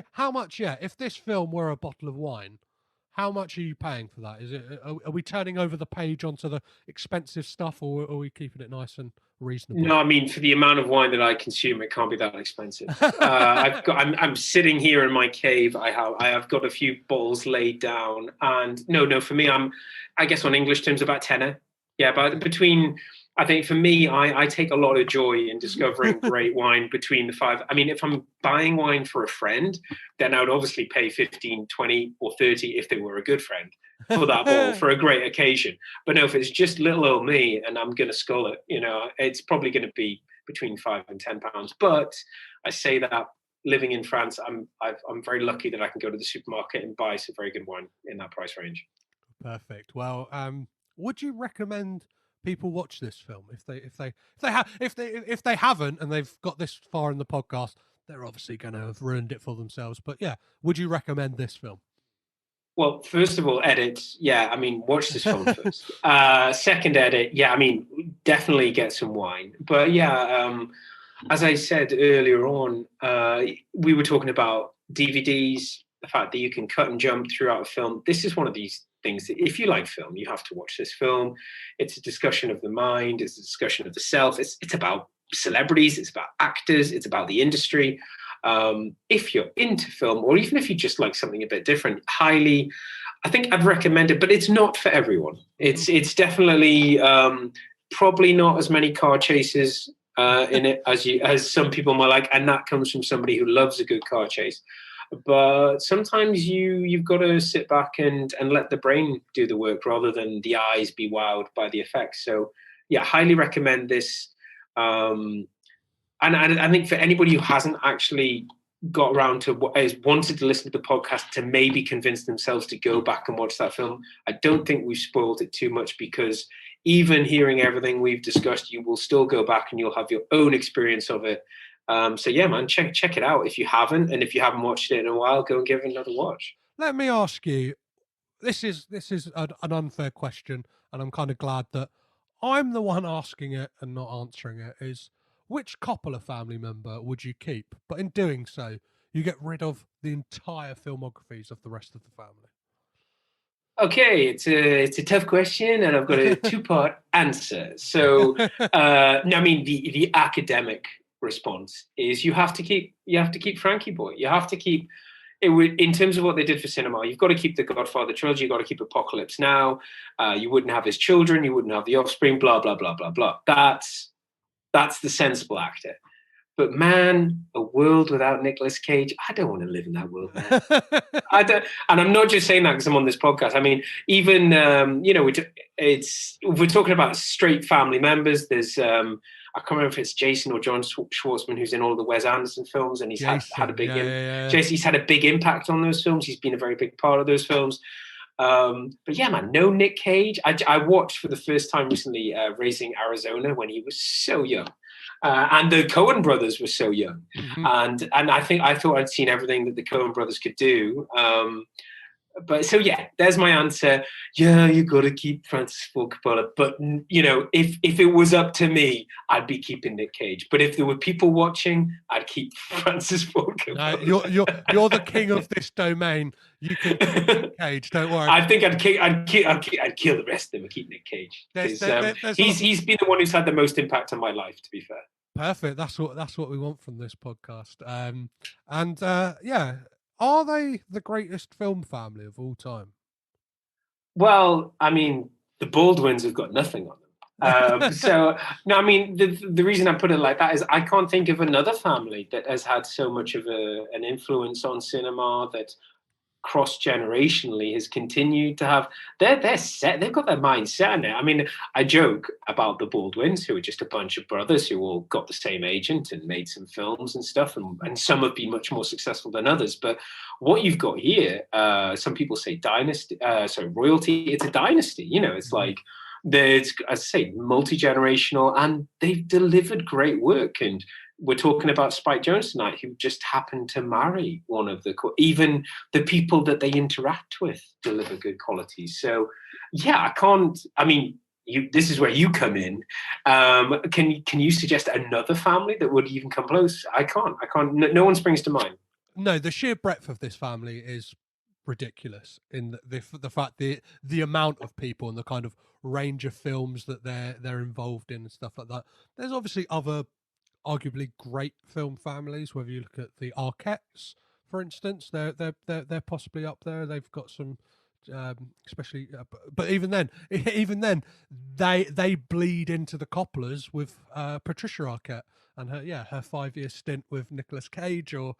Yeah, if this film were a bottle of wine. How much are you paying for that? Is it? Are we turning over the page onto the expensive stuff, or are we keeping it nice and reasonable? No, I mean for the amount of wine that I consume, it can't be that expensive. I'm sitting here in my cave. I have got a few bottles laid down, and no, for me, I guess on English terms about tenner. Yeah, but between I think for me, I take a lot of joy in discovering great wine between the five. I mean, if I'm buying wine for a friend, then I would obviously pay 15, 20 or 30 if they were a good friend for that bottle for a great occasion. But no, if it's just little old me and I'm going to scull it, it's probably going to be between £5 and £10. But I say that living in France, I'm very lucky that I can go to the supermarket and buy some very good wine in that price range. Perfect. Well, would you recommend people watch this film if they haven't and they've got this far in the podcast? They're obviously going to have ruined it for themselves. But yeah, would you recommend this film? Well, first of all, edit. Yeah, I mean, watch this film first. Second, edit. Yeah, I mean, definitely get some wine. But yeah, as I said earlier on, we were talking about DVDs, the fact that you can cut and jump throughout a film. This is one of these things that if you like film, you have to watch this film. It's a discussion of the mind. It's a discussion of the self. It's about celebrities. It's about actors. It's about the industry. If you're into film, or even if you just like something a bit different, I think I'd recommend it, but it's not for everyone. It's definitely probably not as many car chases in it as some people might like, and that comes from somebody who loves a good car chase. But sometimes you've got to sit back and let the brain do the work rather than the eyes be wowed by the effects. So yeah, highly recommend this. And I think for anybody who hasn't actually got around to has wanted to listen to the podcast to maybe convince themselves to go back and watch that film, I don't think we've spoiled it too much, because even hearing everything we've discussed, you will still go back and you'll have your own experience of it. So yeah, man, check it out if you haven't, and if you haven't watched it in a while, go and give it another watch. Let me ask you, this is an unfair question, and I'm kind of glad that I'm the one asking it and not answering it, is which Coppola family member would you keep? But in doing so, you get rid of the entire filmographies of the rest of the family. Okay, it's a tough question, and I've got a two-part answer. So, I mean, the academic response is you have to keep Frankie Boy. You have to keep it. In terms of what they did for cinema, you've got to keep the Godfather trilogy. You've got to keep Apocalypse Now. You wouldn't have his children. You wouldn't have the offspring. Blah blah blah blah blah. That's the sensible actor. But man, a world without Nicolas Cage, I don't want to live in that world, man. I don't, and I'm not just saying that because I'm on this podcast. I mean, even we're talking about straight family members. There's I can't remember if it's Jason or John Schwartzman who's in all the Wes Anderson films, and he's had a big He's had a big impact on those films. He's been a very big part of those films. But yeah, man, no Nick Cage. I watched for the first time recently Raising Arizona when he was so young. And the Coen brothers were so young. Mm-hmm. And I thought I'd seen everything that the Coen brothers could do. But so yeah, there's my answer. Yeah, you got to keep Francis Ford Coppola. But if it was up to me, I'd be keeping Nick Cage. But if there were people watching, I'd keep Francis Ford Coppola. You're the king of this domain. You can keep Nick Cage. Don't worry. I think I'd kill the rest of them and keep Nick Cage. He's been the one who's had the most impact on my life, to be fair. Perfect. That's what we want from this podcast. Yeah. Are they the greatest film family of all time? Well, I mean, the Baldwins have got nothing on them. So, no, I mean, the reason I put it like that is I can't think of another family that has had so much of an influence on cinema that cross-generationally has continued to have. They're set. They've got their mind set on it. I mean, I joke about the Baldwins, who are just a bunch of brothers who all got the same agent and made some films and stuff, and some have been much more successful than others. But what you've got here, some people say royalty. It's a dynasty. It's like there's, as I say, multi-generational, and they've delivered great work. And we're talking about Spike Jonze tonight, who just happened to marry one of even the people that they interact with deliver good qualities. So, yeah, this is where you come in. Can you suggest another family that would even come close? I can't. No one springs to mind. No, the sheer breadth of this family is ridiculous in the fact the amount of people and the kind of range of films that they're involved in and stuff like that. There's obviously other arguably great film families. Whether you look at the Arquettes, for instance, they're possibly up there. They've got some especially. But even then, they bleed into the Coppolas with Patricia Arquette and her 5-year stint with Nicolas Cage, or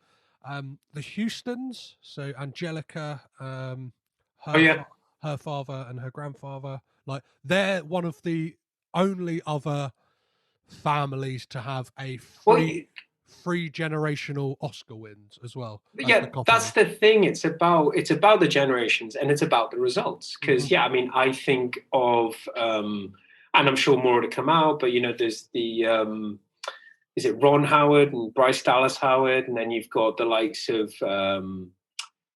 the Houstons. So Angelica, her father and her grandfather, like they're one of the only other families to have a three generational Oscar wins as well. Yeah, that's the thing. It's about the generations, and it's about the results. Because I mean, I think of and I'm sure more to come out, but there's the is it Ron Howard and Bryce Dallas Howard, and then you've got the likes of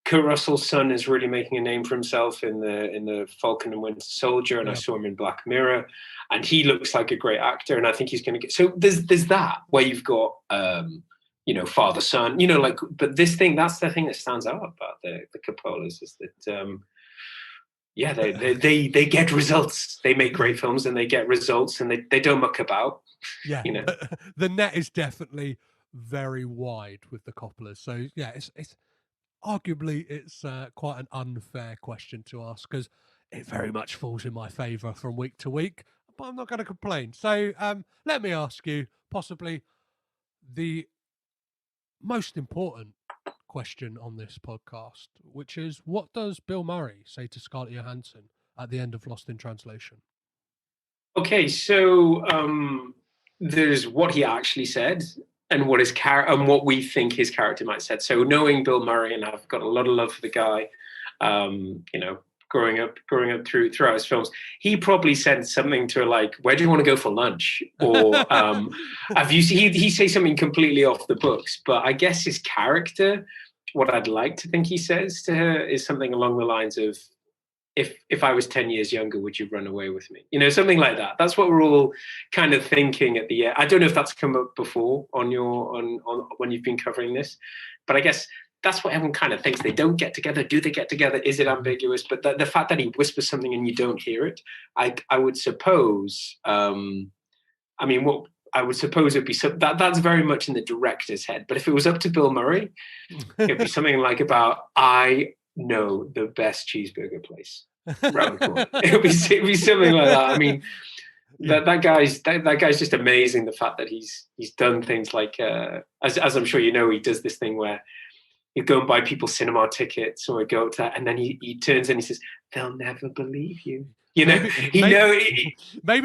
Kurt Russell's son is really making a name for himself in the Falcon and Winter Soldier, and I saw him in Black Mirror, and he looks like a great actor, and I think he's going to get. So there's that where you've got father son, but this thing, that's the thing that stands out about the Coppolas, is that they get results. They make great films and they get results, and they don't muck about. Yeah, the net is definitely very wide with the Coppolas. So yeah, it's arguably it's quite an unfair question to ask, because it very much falls in my favour from week to week. But I'm not going to complain. So let me ask you possibly the most important question on this podcast, which is, what does Bill Murray say to Scarlett Johansson at the end of Lost in Translation? Okay, so there's what he actually said and what his and what we think his character might have said. So knowing Bill Murray, and I've got a lot of love for the guy, growing up throughout his films, he probably said something to her like, "Where do you want to go for lunch?" Or have you seen? He say something completely off the books. But I guess his character, what I'd like to think he says to her, is something along the lines of, If I was 10 years younger, would you run away with me? Something like that. That's what we're all kind of thinking at the end. I don't know if that's come up before on when you've been covering this, but I guess that's what everyone kind of thinks. They don't get together. Do they get together? Is it ambiguous? But the fact that he whispers something and you don't hear it, I would suppose. What I would suppose it'd be that's very much in the director's head. But if it was up to Bill Murray, it'd be something like about, I know the best cheeseburger place around the corner. It'll be something like that. I mean, that guy's just amazing. The fact that he's done things like as I'm sure you know, he does this thing where you go and buy people cinema tickets, or go to, and then he turns and he says, "They'll never believe you." Maybe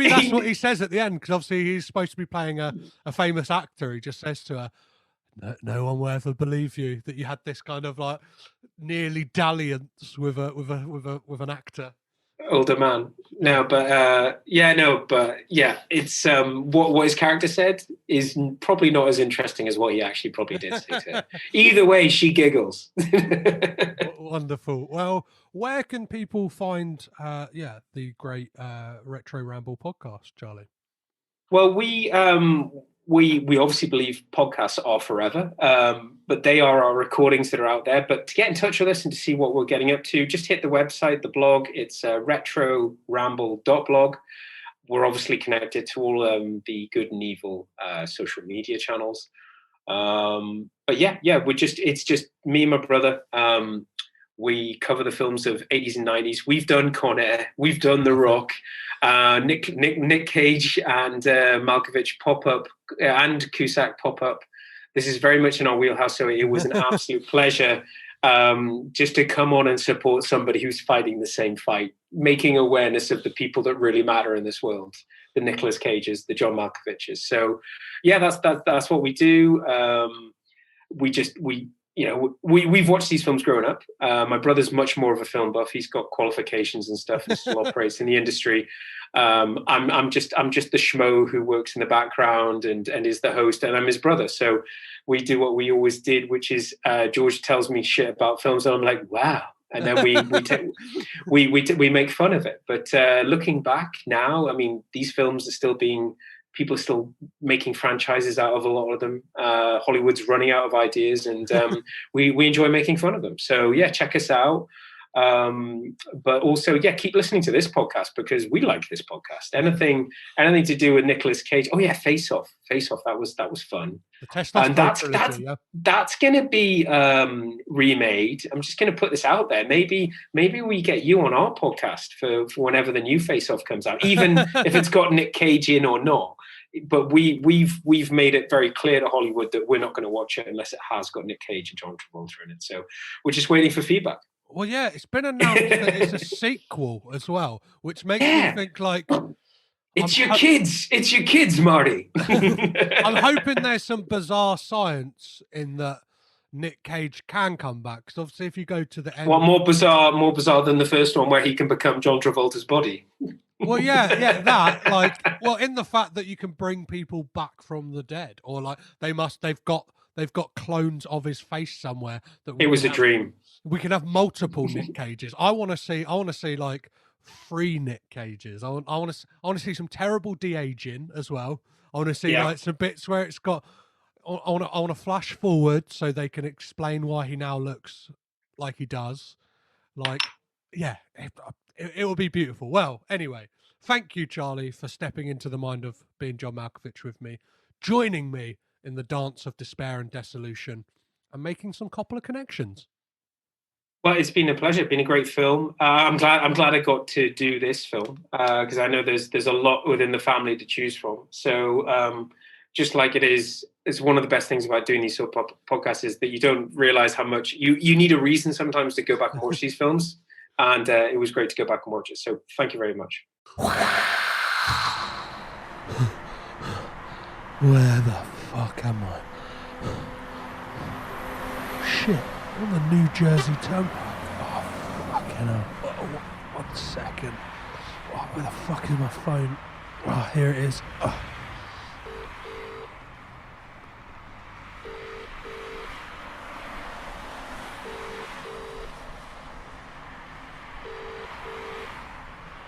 that's what he says at the end, because obviously he's supposed to be playing a famous actor. He just says to her, No one will ever believe you that you had this kind of like nearly dalliance with an actor. Older man. It's what his character said is probably not as interesting as what he actually probably did say to her. Either way, she giggles. Wonderful. Well, where can people find the great Retro Ramble podcast, Charlie? Well, we obviously believe podcasts are forever, but they are our recordings that are out there. But to get in touch with us and to see what we're getting up to, just hit the website, the blog. It's retroramble.blog. We're obviously connected to all the good and evil social media channels. But it's just me and my brother. We cover the films of 80s and 90s. We've done Con Air. We've done The Rock. Nick Cage and Malkovich pop up, and Cusack pop up. This is very much in our wheelhouse, so it was an absolute pleasure just to come on and support somebody who's fighting the same fight, making awareness of the people that really matter in this world, the Nicolas Cages, the John Malkoviches. So that's what we do. We've watched these films growing up. My brother's much more of a film buff. He's got qualifications and stuff and still operates in the industry. I'm just the schmo who works in the background and is the host, and I'm his brother. So we do what we always did, which is George tells me shit about films and I'm like, wow. And then we make fun of it. But looking back now, I mean, these films are still people are still making franchises out of a lot of them. Hollywood's running out of ideas, and we enjoy making fun of them. So yeah, check us out. But also, keep listening to this podcast because we like this podcast. Anything to do with Nicolas Cage. Oh yeah, Face Off. That was fun. The testosterone that's going to be remade. I'm just going to put this out there. Maybe we get you on our podcast for whenever the new Face Off comes out, even if it's got Nick Cage in or not. But we've made it very clear to Hollywood that we're not going to watch it unless it has got Nick Cage and John Travolta in it. So we're just waiting for feedback. Well, yeah, it's been announced that it's a sequel as well, which makes me think like it's your kids, Marty. I'm hoping there's some bizarre science in that Nick Cage can come back, because obviously if you go to the end, what more bizarre than the first one where he can become John Travolta's body. Well, yeah, that in the fact that you can bring people back from the dead, or like they've got clones of his face somewhere. It was a dream. We can have multiple Nick Cages. I want to see like 3 Nick Cages. I want to see some terrible de-aging as well. I want to see like some bits where it's got. I want to flash forward so they can explain why he now looks like he does. Like, yeah, it will be beautiful. Well, anyway, thank you, Charlie, for stepping into the mind of being John Malkovich with me, joining me in the dance of despair and dissolution, and making some Coppola connections. Well, it's been a pleasure. It's been a great film. I'm glad I got to do this film because I know there's a lot within the family to choose from. So just like it's one of the best things about doing these sort of podcasts is that you don't realize how much you need a reason sometimes to go back and watch these films. And it was great to go back and watch it. So thank you very much. Where the fuck am I? Shit, on the New Jersey turnpike. Oh, fucking hell. Oh, 1 second. Oh, where the fuck is my phone? Oh, here it is. Oh.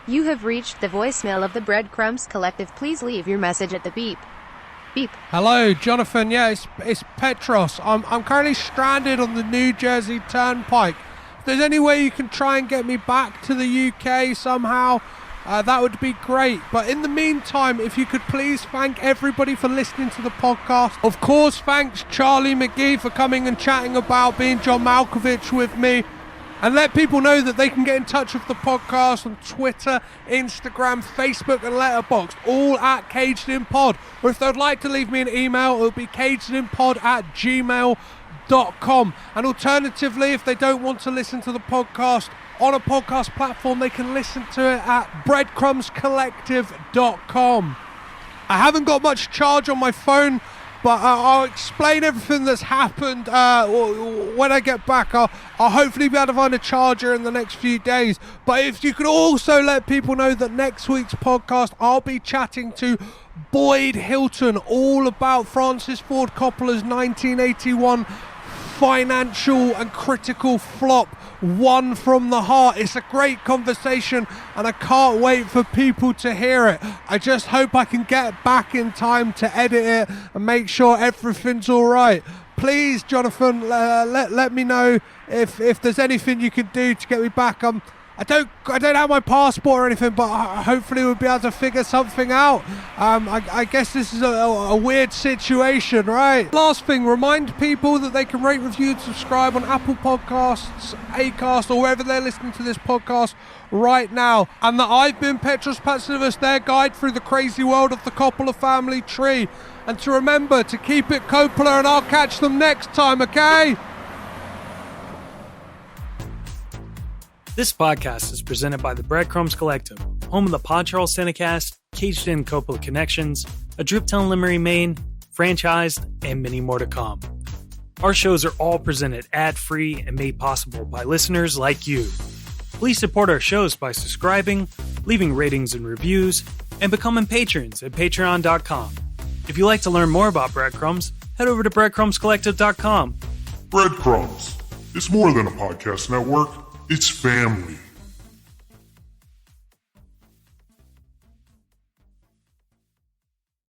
You have reached the voicemail of the Breadcrumbs Collective. Please leave your message at the beep. Beep. Hello, Jonathan. Yeah, it's Petros. I'm currently stranded on the New Jersey turnpike. If there's any way you can try and get me back to the UK somehow, that would be great. But in the meantime, if you could please thank everybody for listening to the podcast. Of course, thanks Charlie McGhee for coming and chatting about being John Malkovich with me. And let people know that they can get in touch with the podcast on Twitter, Instagram, Facebook and Letterboxd, all at Caged In Pod. Or if they'd like to leave me an email, it'll be cagedinpod@gmail.com. And alternatively, if they don't want to listen to the podcast on a podcast platform, they can listen to it at breadcrumbscollective.com. I haven't got much charge on my phone, but I'll explain everything that's happened when I get back. I'll hopefully be able to find a charger in the next few days. But if you could also let people know that next week's podcast, I'll be chatting to Boyd Hilton all about Francis Ford Coppola's 1981 financial and critical flop, One from the Heart. It's a great conversation and I can't wait for people to hear it. I just hope I can get back in time to edit it and make sure everything's all right. Please, Jonathan, let me know if there's anything you can do to get me back. I don't have my passport or anything, but hopefully we'll be able to figure something out. I guess this is a weird situation, right? Last thing, remind people that they can rate, review, and subscribe on Apple Podcasts, Acast, or wherever they're listening to this podcast right now. And that I've been Petros Patsilivas, their guide through the crazy world of the Coppola family tree. And to remember to keep it Coppola, and I'll catch them next time, okay? This podcast is presented by the Breadcrumbs Collective, home of the Pod Charles Cinecast, Caged In Coppola Connections, A Driptown Limerick, Maine, Franchised, and many more to come. Our shows are all presented ad-free and made possible by listeners like you. Please support our shows by subscribing, leaving ratings and reviews, and becoming patrons at patreon.com. If you'd like to learn more about Breadcrumbs, head over to breadcrumbscollective.com. Breadcrumbs. It's more than a podcast network. It's family.